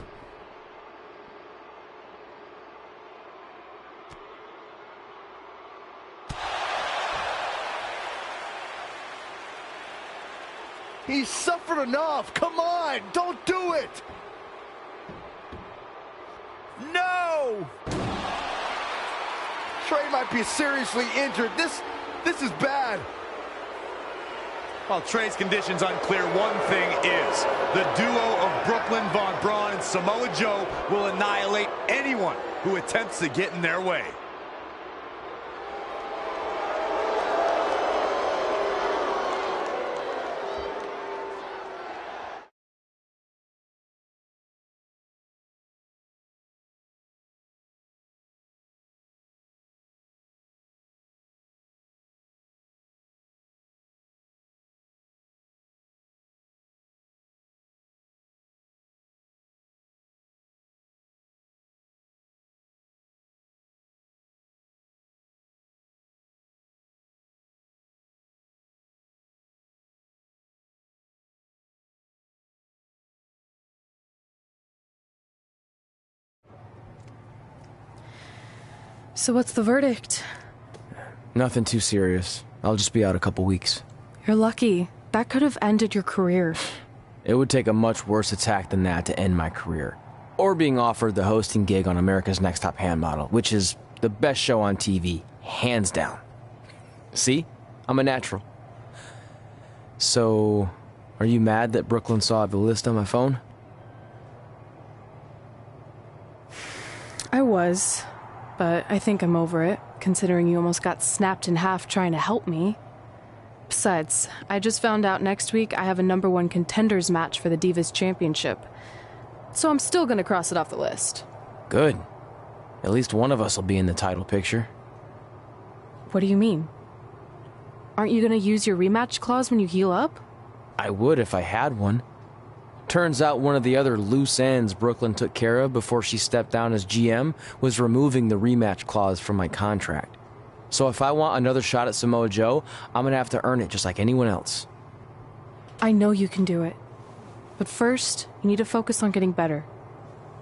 He's suffered enough. Come on, don't do it. No! Trey might be seriously injured. This is bad. While Trey's condition's unclear, one thing is, the duo of Brooklyn Von Braun and Samoa Joe will annihilate anyone who attempts to get in their way. So what's the verdict? Nothing too serious. I'll just be out a couple weeks. You're lucky. That could have ended your career. It would take a much worse attack than that to end my career. Or being offered the hosting gig on America's Next Top Hand Model, which is the best show on TV, hands down. See? I'm a natural. So, are you mad that Brooklyn saw the list on my phone? I was, but I think I'm over it, considering you almost got snapped in half trying to help me. Besides, I just found out next week I have a #1 contenders match for the Divas Championship. So I'm still gonna cross it off the list. Good. At least one of us will be in the title picture. What do you mean? Aren't you gonna use your rematch clause when you heal up? I would if I had one. Turns out one of the other loose ends Brooklyn took care of before she stepped down as GM was removing the rematch clause from my contract. So if I want another shot at Samoa Joe, I'm gonna have to earn it just like anyone else. I know you can do it. But first, you need to focus on getting better.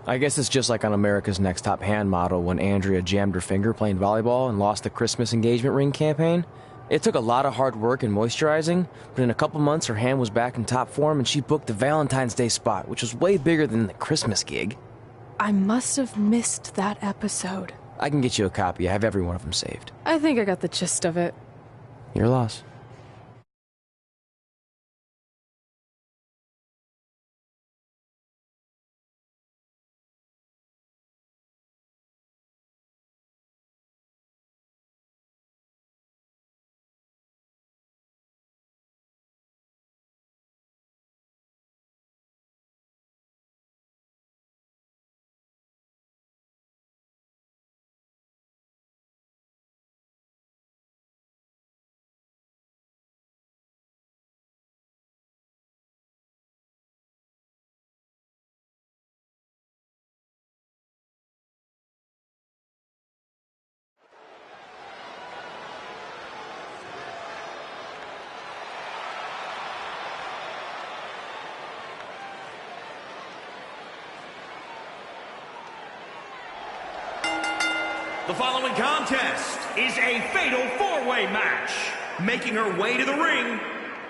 I guess it's just like on America's Next Top Hand Model when Andrea jammed her finger playing volleyball and lost the Christmas engagement ring campaign. It took a lot of hard work and moisturizing, but in a couple months her hand was back in top form and she booked the Valentine's Day spot, which was way bigger than the Christmas gig. I must have missed that episode. I can get you a copy. I have every one of them saved. I think I got the gist of it. Your loss. The following contest is a fatal four-way match. Making her way to the ring,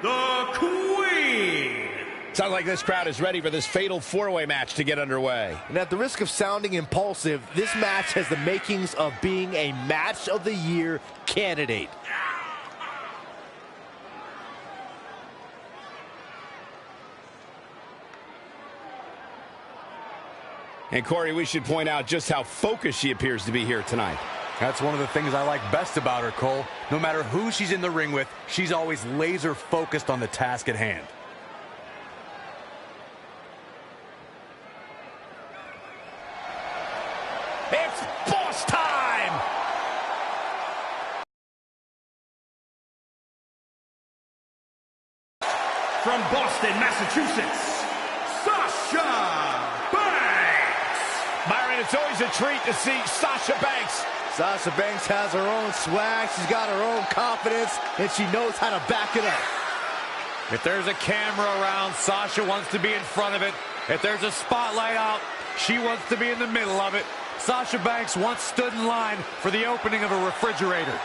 the Queen. Sounds like this crowd is ready for this fatal four-way match to get underway. And at the risk of sounding impulsive, this match has the makings of being a match of the year candidate. And Corey, we should point out just how focused she appears to be here tonight. That's one of the things I like best about her, Cole. No matter who she's in the ring with, she's always laser focused on the task at hand. It's boss time! From Boston, Massachusetts, Sasha Banks. Byron, it's always a treat to see Sasha Banks. Sasha Banks has her own swag, she's got her own confidence, and she knows how to back it up. If there's a camera around, Sasha wants to be in front of it. If there's a spotlight out, she wants to be in the middle of it. Sasha Banks once stood in line for the opening of a refrigerator.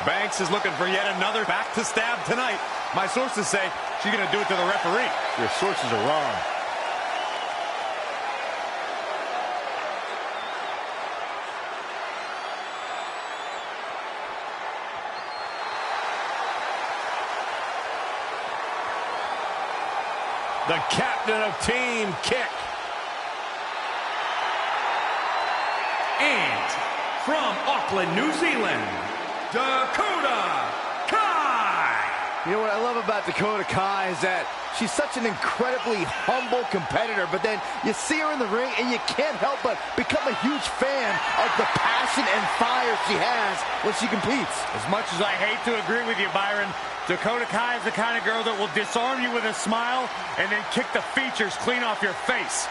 Banks is looking for yet another back to stab tonight. My sources say she's going to do it to the referee. Your sources are wrong. The captain of Team Kick. And from Auckland, New Zealand, Dakota Kai. You know what I love about Dakota Kai is that she's such an incredibly humble competitor, but then you see her in the ring and you can't help but become a huge fan of the passion and fire she has when she competes. As much as I hate to agree with you, Byron, Dakota Kai is the kind of girl that will disarm you with a smile and then kick the features clean off your face.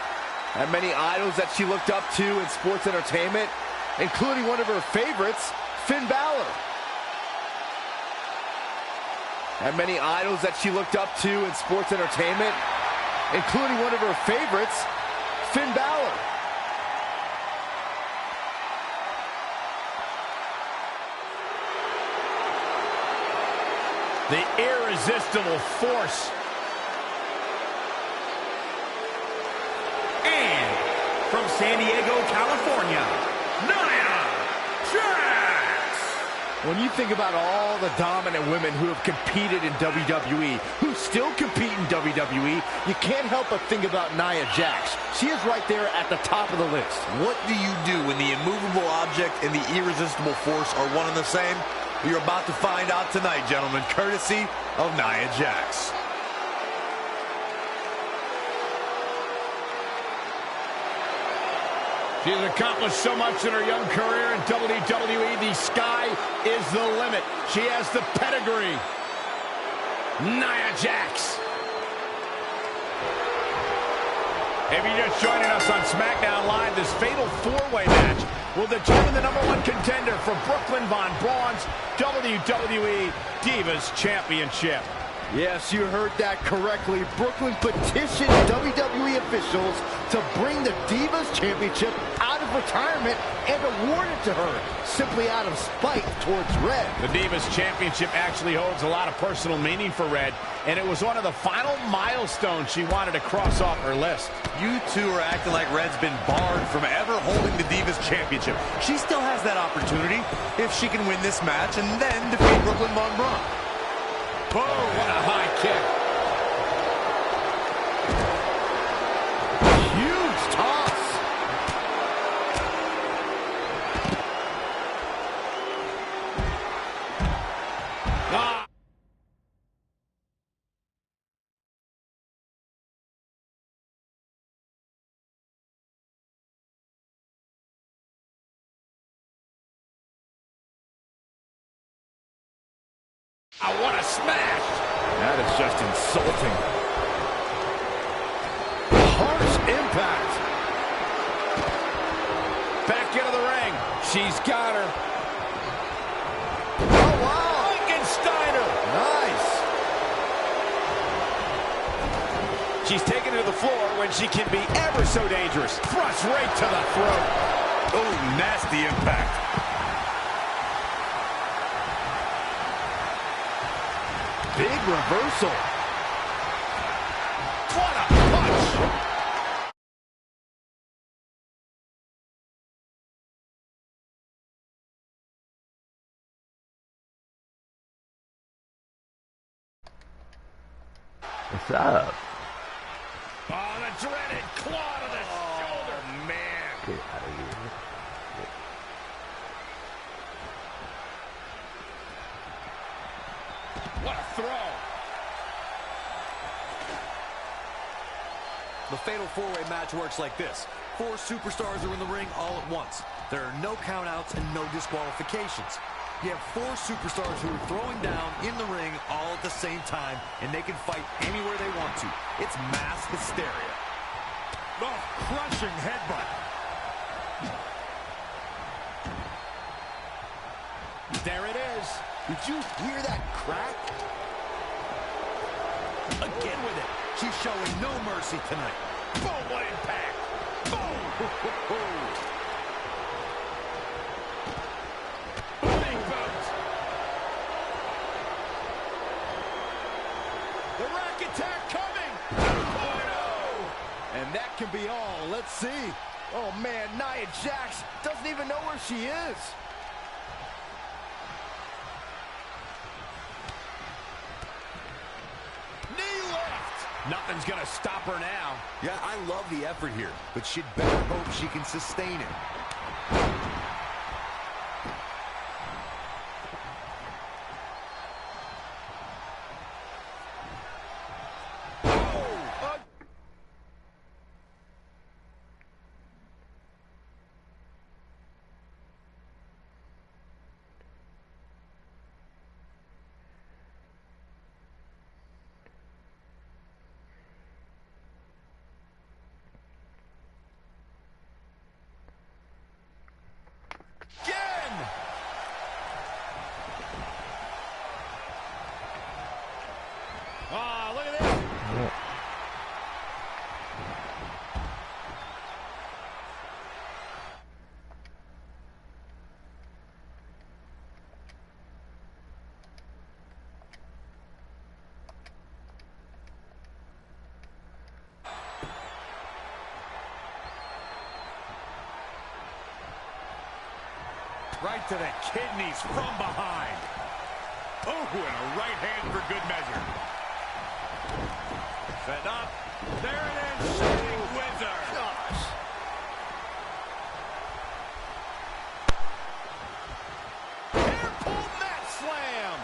Had many idols that she looked up to in sports entertainment, including one of her favorites, Finn Balor. Had many idols that she looked up to in sports entertainment, including one of her favorites, Finn Balor. The irresistible force. And from San Diego, California, Nia Jax. When you think about all the dominant women who have competed in WWE, who still compete in WWE, you can't help but think about Nia Jax. She is right there at the top of the list. What do you do when the immovable object and the irresistible force are one and the same? You're about to find out tonight, gentlemen, courtesy of Nia Jax. She has accomplished so much in her young career in WWE. The sky is the limit. She has the pedigree. Nia Jax. If you're just joining us on SmackDown Live, this fatal four-way match will determine the #1 contender for Brooklyn Von Braun's WWE Divas Championship. Yes, you heard that correctly. Brooklyn petitioned WWE officials to bring the Divas Championship out of retirement and award it to her, simply out of spite towards Red. The Divas Championship actually holds a lot of personal meaning for Red, and it was one of the final milestones she wanted to cross off her list. You two are acting like Red's been barred from ever holding the Divas Championship. She still has that opportunity if she can win this match and then defeat Brooklyn Von Braun. Boom, what a high kick. Huge toss. Ah. Oh, what a smash! That is just insulting. Harsh impact. Back into the ring. She's got her. Oh, wow. Frankensteiner. Nice. She's taken to the floor when she can be ever so dangerous. Thrust right to the throat. Oh, nasty impact. Big reversal. What a punch! What's up? Oh, the dreaded claw to the shoulder. Man. Get out of here. What a throw. The fatal four-way match works like this. 4 superstars are in the ring all at once. There are no countouts and no disqualifications. You have 4 superstars who are throwing down in the ring all at the same time, and they can fight anywhere they want to. It's mass hysteria. Oh, crushing headbutt. There it is. Did you hear that crack? Again with it. She's showing no mercy tonight. Boom, what impact. Boom. Big boot. The rack attack coming. 2.0. And that can be all. Let's see. Oh, man, Nia Jax doesn't even know where she is. Knee left. Nothing's going to stop her now. Yeah, I love the effort here, but she'd better hope she can sustain it. Oh, look at this. Right to the kidneys from behind. Oh, and a right hand for good measure. Set up. There it is. Shining Wizard. Gosh. Hair pull mat slam.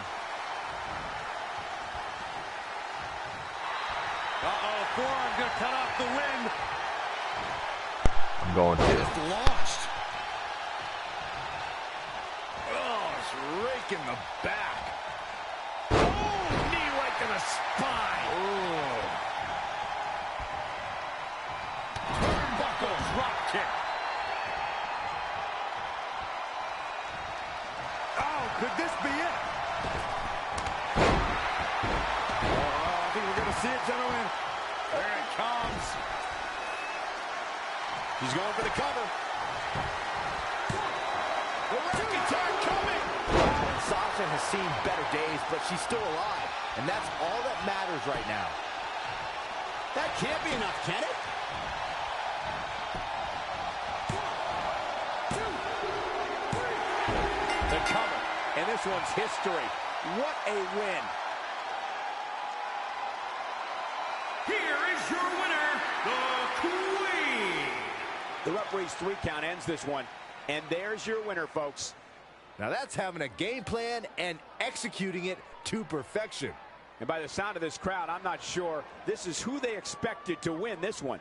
Uh-oh, forearm's going to cut off the wind. I'm going to. Just launched. Oh, it's raking the back. Oh, knee right to the spine. Oh. Turnbuckle drop kick. Oh, could this be it? Oh, I think we're going to see it, gentlemen. There it comes. He's going for the cover. The McIntyre coming. Sasha has seen better days, but she's still alive. And that's all that matters right now. That can't be enough, can it? The cover. And this one's history. What a win. Here is your winner, the Queen. The referee's 3 count ends this one. And there's your winner, folks. Now that's having a game plan and executing it to perfection. And by the sound of this crowd, I'm not sure this is who they expected to win this one.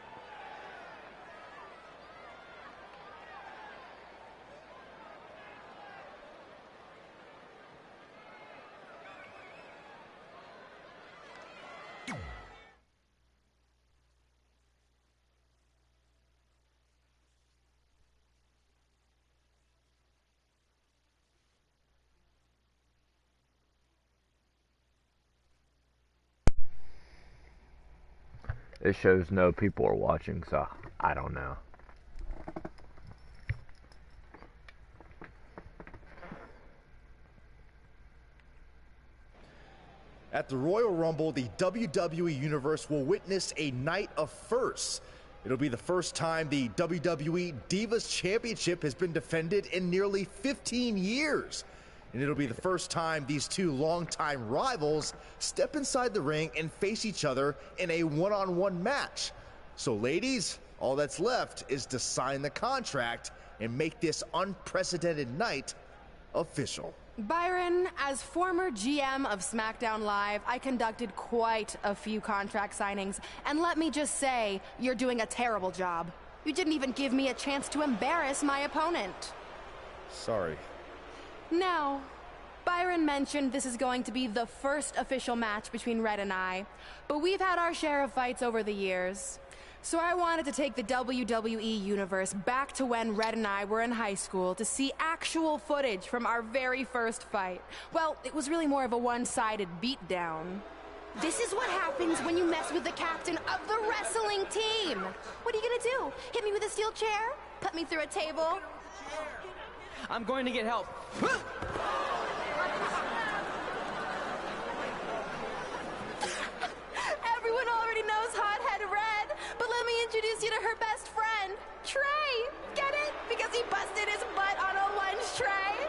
It shows no people are watching, so I don't know. At the Royal Rumble, the WWE Universe will witness a night of firsts. It'll be the first time the WWE Divas Championship has been defended in nearly 15 years. And it'll be the first time these two longtime rivals step inside the ring and face each other in a one-on-one match. So ladies, all that's left is to sign the contract and make this unprecedented night official. Byron, as former GM of SmackDown Live, I conducted quite a few contract signings, and let me just say, you're doing a terrible job. You didn't even give me a chance to embarrass my opponent. Sorry. Now, Byron mentioned this is going to be the first official match between Red and I, but we've had our share of fights over the years. So I wanted to take the WWE Universe back to when Red and I were in high school to see actual footage from our very first fight. Well, it was really more of a one-sided beatdown. This is what happens when you mess with the captain of the wrestling team. What are you gonna do? Hit me with a steel chair? Put me through a table? I'm going to get help. Everyone already knows Hothead Red, but let me introduce you to her best friend, Trey. Get it? Because he busted his butt on a lunch tray.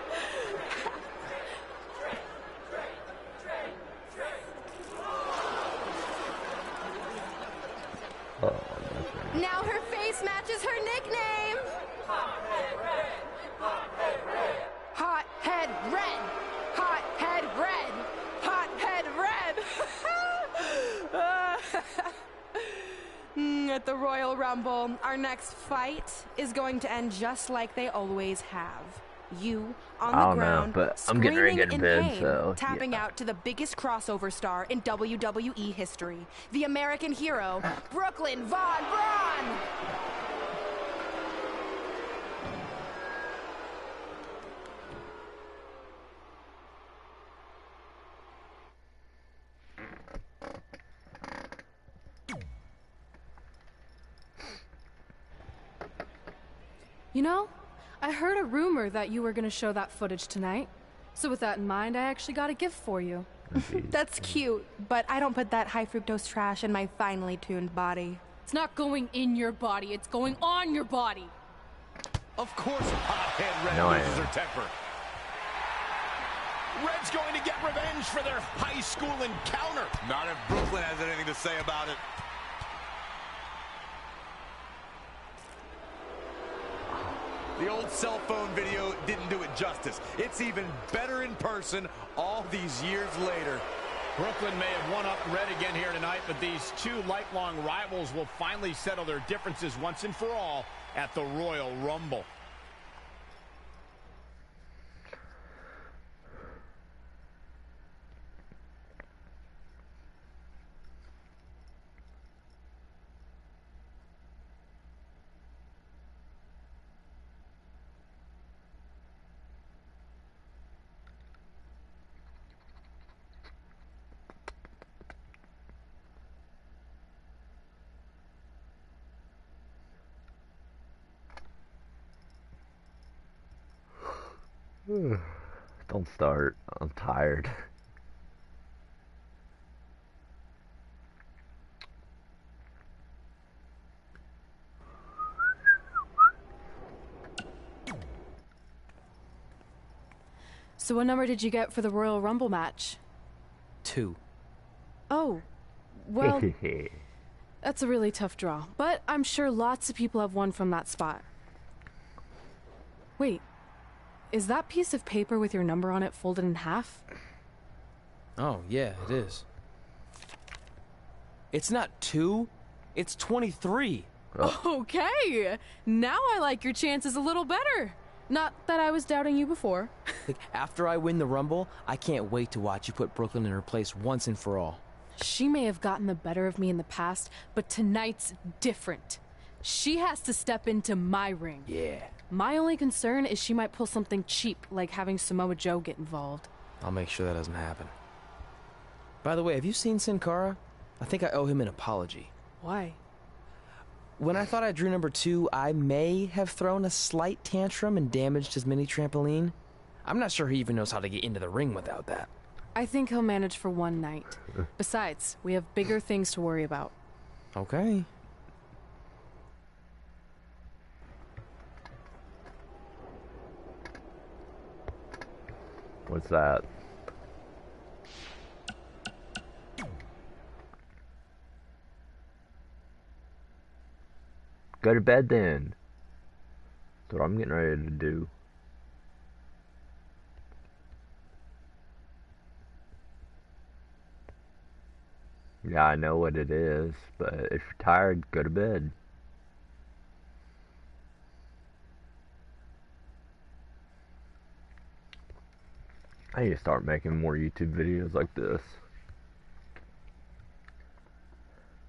Oh, that's right. Now her face matches her nickname. Hot Head Red. Hot Head Red. Hot Head Red. Hot Head Red. At the Royal Rumble, our next fight is going to end just like they always have. You on the ground, but I'm getting ready to get in bed, pain, so tapping out to the biggest crossover star in WWE history, the American hero, Brooklyn Von Braun. You know, I heard a rumor that you were going to show that footage tonight. So with that in mind, I actually got a gift for you. That's cute, but I don't put that high fructose trash in my finely tuned body. It's not going in your body, it's going on your body. Of course, Hothead Red loses her temper. Red's going to get revenge for their high school encounter. Not if Brooklyn has anything to say about it. The old cell phone video didn't do it justice. It's even better in person all these years later. Brooklyn may have won up Red again here tonight, but these two lifelong rivals will finally settle their differences once and for all at the Royal Rumble. Don't start. I'm tired. So what number did you get for the Royal Rumble match? 2. Oh, well, that's a really tough draw. But I'm sure lots of people have won from that spot. Wait, is that piece of paper with your number on it folded in half? Oh, yeah, it is. It's not 2, it's 23. Okay, now I like your chances a little better. Not that I was doubting you before. After I win the Rumble, I can't wait to watch you put Brooklyn in her place once and for all. She may have gotten the better of me in the past, but tonight's different. She has to step into my ring. Yeah. My only concern is she might pull something cheap, like having Samoa Joe get involved. I'll make sure that doesn't happen. By the way, have you seen Sin Cara? I think I owe him an apology. Why? When I thought I drew number 2, I may have thrown a slight tantrum and damaged his mini trampoline. I'm not sure he even knows how to get into the ring without that. I think he'll manage for one night. Besides, we have bigger things to worry about. Okay. What's that? Go to bed then. That's what I'm getting ready to do. Yeah, I know what it is, but if you're tired, go to bed. I need to start making more YouTube videos like this.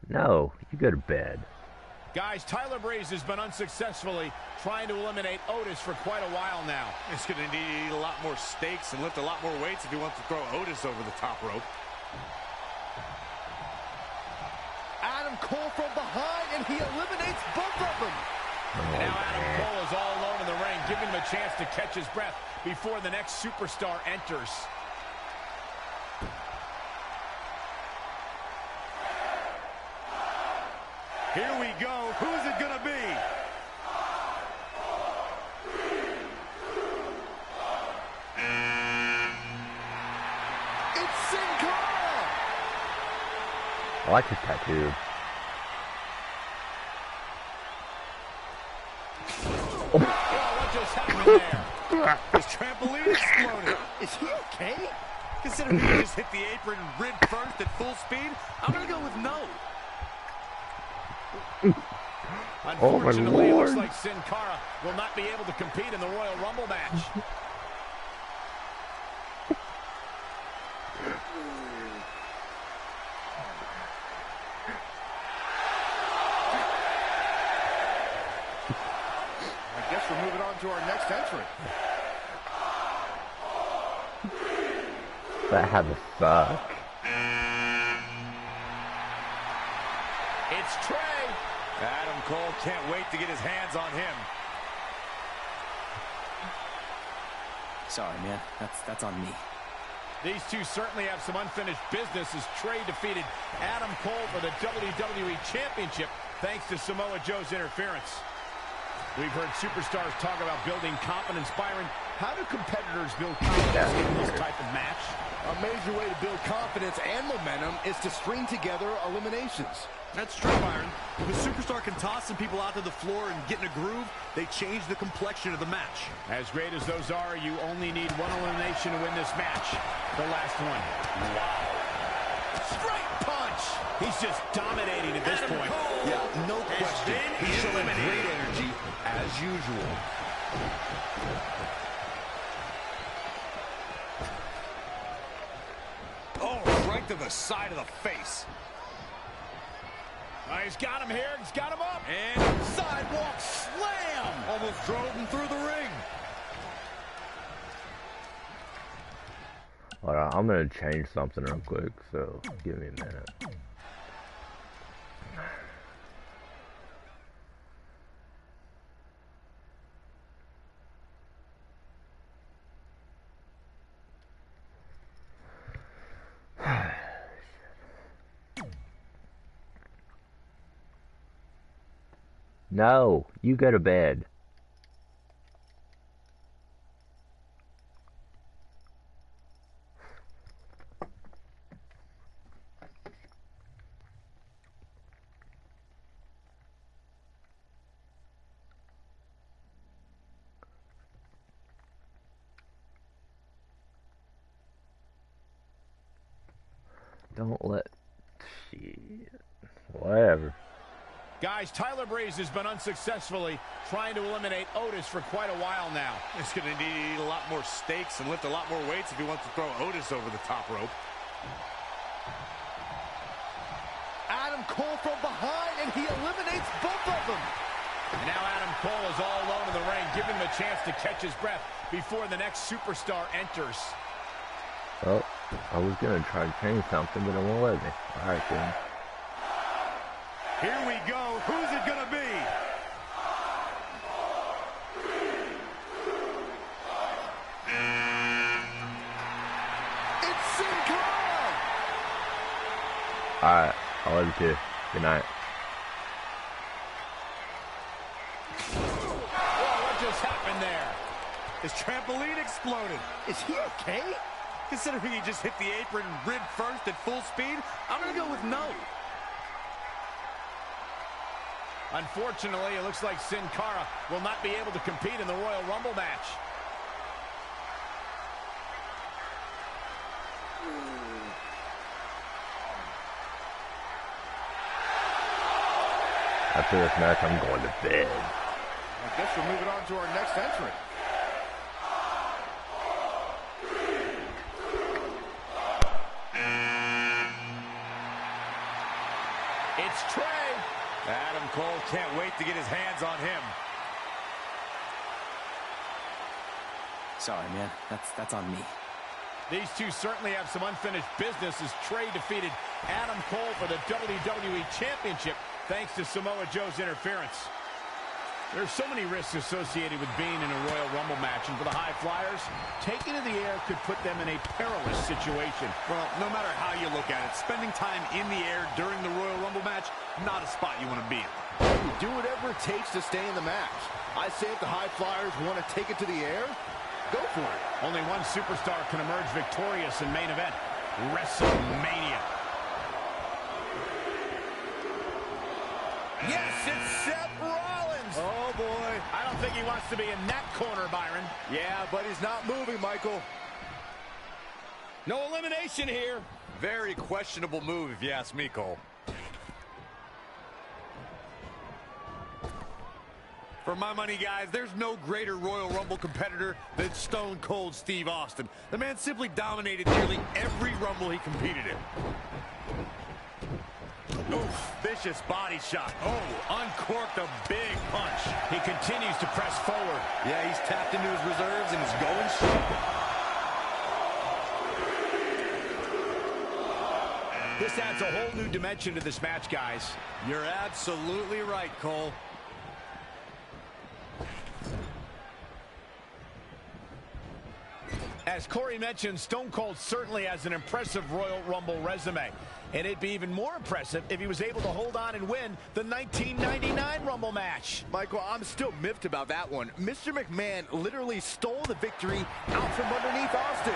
No, you go to bed. Guys, Tyler Breeze has been unsuccessfully trying to eliminate Otis for quite a while now. He's going to need a lot more stakes and lift a lot more weights if he wants to throw Otis over the top rope. Adam Cole from behind, and he eliminates both of them. And now Adam Cole is all alone in the ring, giving him a chance to catch his breath before the next superstar enters. Here we go. Who's it going to be? It's Sin Cara! I like his tattoo. there. His trampoline exploded. Is he okay? Considering he just hit the apron rib first at full speed, I'm going to go with no. Unfortunately, it looks like Sin Cara will not be able to compete in the Royal Rumble match. I guess we're moving on to our next entrant. That had to suck. It's Trey. Adam Cole can't wait to get his hands on him. Sorry, man. That's on me. These two certainly have some unfinished business as Trey defeated Adam Cole for the WWE Championship thanks to Samoa Joe's interference. We've heard superstars talk about building confidence. Byron, how do competitors build confidence in this type of match? A major way to build confidence and momentum is to string together eliminations. That's true, Byron. If a superstar can toss some people out to the floor and get in a groove, they change the complexion of the match. As great as those are, you only need one elimination to win this match. The last one. Wow. Straight punch. He's just dominating at this point. Cole, yeah, no question. He's showing great energy as usual. Oh, right to the side of the face. He's got him here. He's got him up. And sidewalk slam. Almost drove him through the ring. Hold on, I'm gonna change something real quick, so give me a minute. No, you go to bed. Don't let... Shit. Whatever. Guys, Tyler Breeze has been unsuccessfully trying to eliminate Otis for quite a while now. He's going to need to eat a lot more steaks and lift a lot more weights if he wants to throw Otis over the top rope. Adam Cole from behind, and he eliminates both of them. And now Adam Cole is all alone in the ring, giving him a chance to catch his breath before the next superstar enters. Oh, I was gonna try to change something, but it won't let me. Alright then. Here we go. Who's it gonna be? It's Sin Cara! Alright, I'll let you. Good night. Whoa, what just happened there? His trampoline exploded. Is he okay? Considering he just hit the apron rib first at full speed, I'm gonna go with no. Unfortunately, it looks like Sin Cara will not be able to compete in the Royal Rumble match. After this match, I'm going to bed. I guess we're moving on to our next entrant. It's Trey. Adam Cole can't wait to get his hands on him. Sorry, man. That's on me. These two certainly have some unfinished business as Trey defeated Adam Cole for the WWE Championship thanks to Samoa Joe's interference. There's so many risks associated with being in a Royal Rumble match, and for the high flyers, taking to the air could put them in a perilous situation. Well, no matter how you look at it, spending time in the air during the Royal Rumble match, not a spot you want to be in. Do whatever it takes to stay in the match. I say if the high flyers want to take it to the air, go for it. Only one superstar can emerge victorious in main event WrestleMania. Yes, it's Seth Rollins. Oh, boy. I don't think think he wants to be in that corner, Byron. Yeah, but he's not moving, Michael. No elimination here. Very questionable move, if you ask me, Cole. For my money, guys, there's no greater Royal Rumble competitor than Stone Cold Steve Austin. The man simply dominated nearly every Rumble he competed in. Oof, vicious body shot. Oh, uncorked a big punch. He continues to press forward. Yeah, he's tapped into his reserves and is going strong. This adds a whole new dimension to this match, guys. You're absolutely right, Cole. As Corey mentioned, Stone Cold certainly has an impressive Royal Rumble resume. And it'd be even more impressive if he was able to hold on and win the 1999 Rumble match. Michael, I'm still miffed about that one. Mr. McMahon literally stole the victory out from underneath Austin.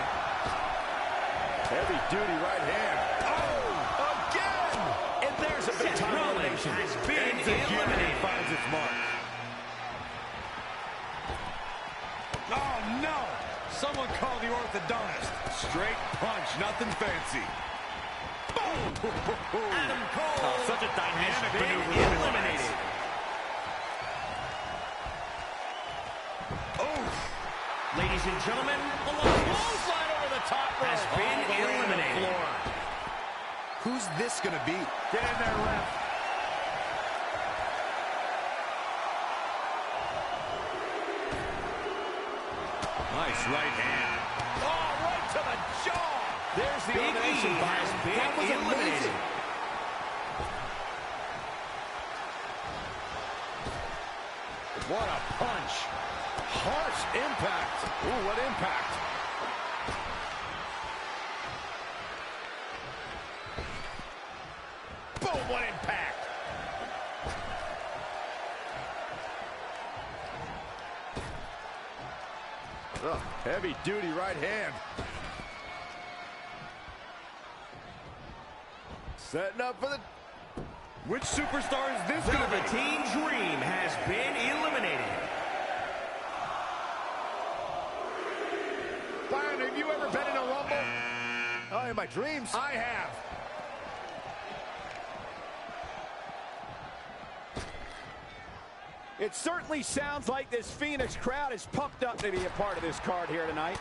Heavy duty right hand. Oh, again! And there's a big time elimination. Has been eliminated. Finds its mark. Oh, no! Someone call the orthodontist. Straight punch, nothing fancy. Adam Cole such a dynamic has been maneuver. eliminated. Ladies and gentlemen, Clothesline over the top rope. has been eliminated. Who's this gonna be? Get in there, ref. Nice right hand. Oh, right to the jaw. There's the Big E elimination. has been That was eliminated. amazing. What a punch. Harsh impact. Ooh, what impact. Boom, what impact. Ugh, heavy duty right hand. Setting up for the... Which superstar is this going to be? Velveteen Dream has been eliminated. Byron, have you ever been in a Rumble? Oh, in my dreams. I have. It certainly sounds like this Phoenix crowd is pumped up to be a part of this card here tonight.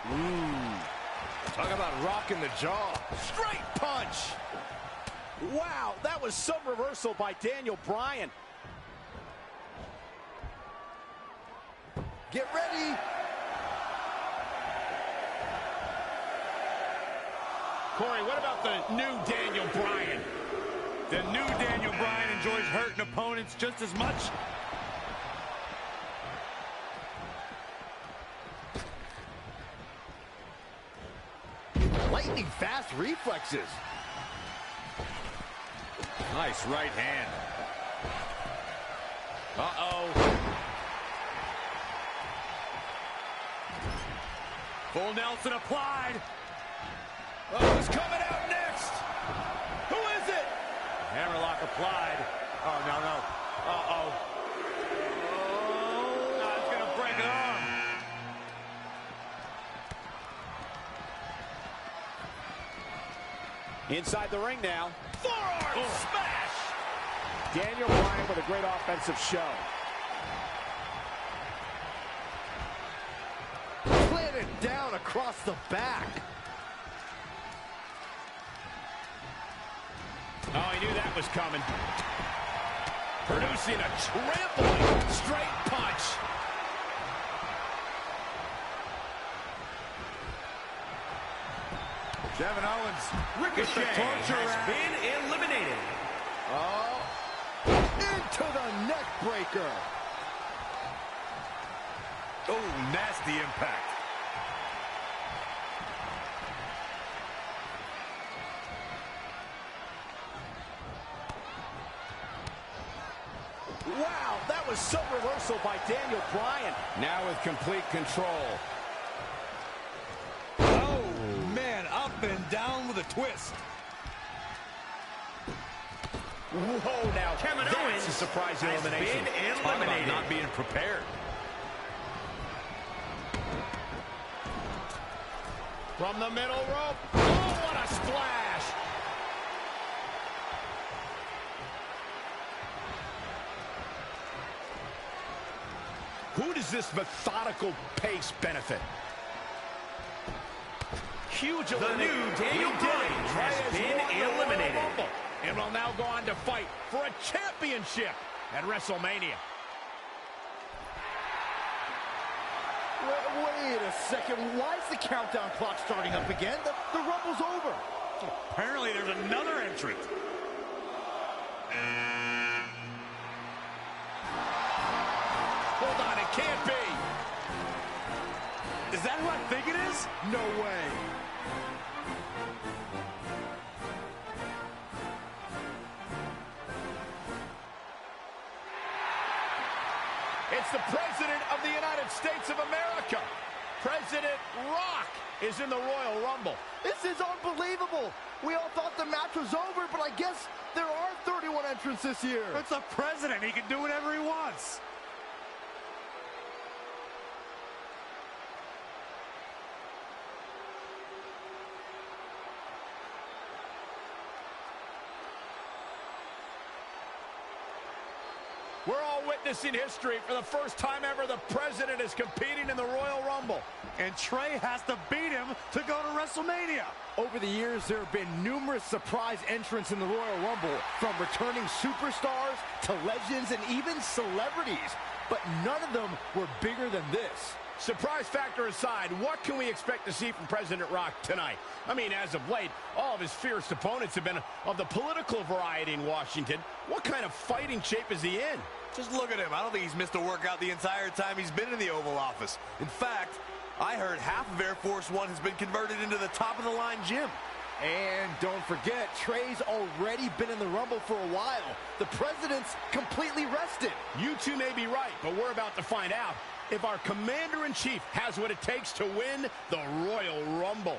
Talk about rocking the jaw. Straight punch. Wow, that was some reversal by Daniel Bryan. Get ready. Corey, what about the new Daniel Bryan? The new Daniel Bryan enjoys hurting opponents just as much. Lightning fast reflexes. Nice right hand. Uh-oh. Full Nelson applied. Oh, who's coming out next? Who is it? Hammerlock applied. Oh, no, no. Uh-oh. Oh, it's going to break an arm. Inside the ring now. Forearm smash! Daniel Bryan with a great offensive show. Planted down across the back. Oh, he knew that was coming. Producing a trampling straight punch. Kevin Owens. Ricochet has been eliminated. Oh, into the neck breaker. Oh, nasty impact. Wow, that was some reversal by Daniel Bryan. Now with complete control. Oh, man, up and down with a twist. Whoa, now Kevin that's Owens a surprising has elimination. been Talk about eliminated. not being prepared. From the middle rope. Oh, what a splash. Who does this methodical pace benefit? Huge elimination. The new Daniel Bryan has been eliminated. And will now go on to fight for a championship at WrestleMania. Wait a second. Why is the countdown clock starting up again? The Rumble's over. Apparently there's another entrant. Hold on, it can't be. Is that who I think it is? No way. It's the President of the United States of America. President Rock is in the Royal Rumble. This is unbelievable. We all thought the match was over, but I guess there are 31 entrants this year. It's the president. He can do whatever he wants. We're all witnessing history. For the first time ever, the President is competing in the Royal Rumble. And Trey has to beat him to go to WrestleMania. Over the years, there have been numerous surprise entrants in the Royal Rumble, from returning superstars to legends and even celebrities. But none of them were bigger than this. Surprise factor aside, what can we expect to see from President Rock tonight? I mean, as of late, all of his fierce opponents have been of the political variety in Washington. What kind of fighting shape is he in? Just look at him. I don't think he's missed a workout the entire time he's been in the Oval Office. In fact, I heard half of Air Force One has been converted into the top-of-the-line gym. And don't forget, Trey's already been in the Rumble for a while. The President's completely rested. You two may be right, but we're about to find out if our Commander-in-Chief has what it takes to win the Royal Rumble.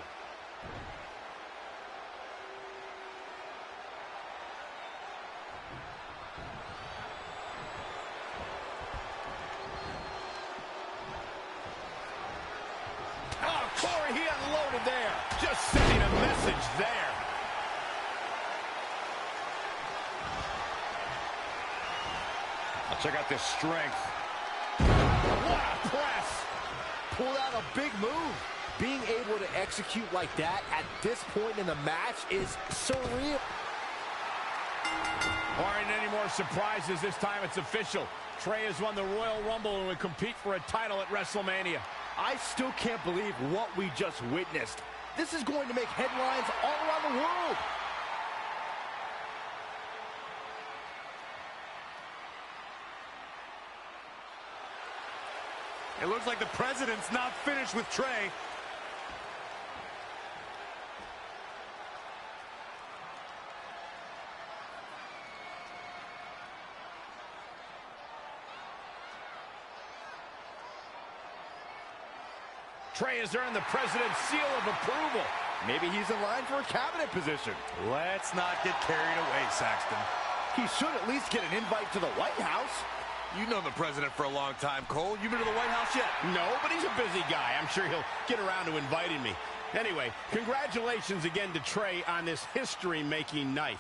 Oh, Corey, he unloaded there. Just sending a message there. I'll check out this strength. What a press. Pulled out a big move. Being able to execute like that at this point in the match is surreal. Barring any more surprises, this time it's official. Trey has won the Royal Rumble and will compete for a title at WrestleMania. I still can't believe what we just witnessed. This is going to make headlines all around the world. It looks like the President's not finished with Trey. Trey has earned the President's seal of approval. Maybe he's in line for a cabinet position. Let's not get carried away, Saxton. He should at least get an invite to the White House. You've known the president for a long time, Cole. You been to the White House yet? No, but he's a busy guy. I'm sure he'll get around to inviting me. Anyway, congratulations again to Trey on this history-making night.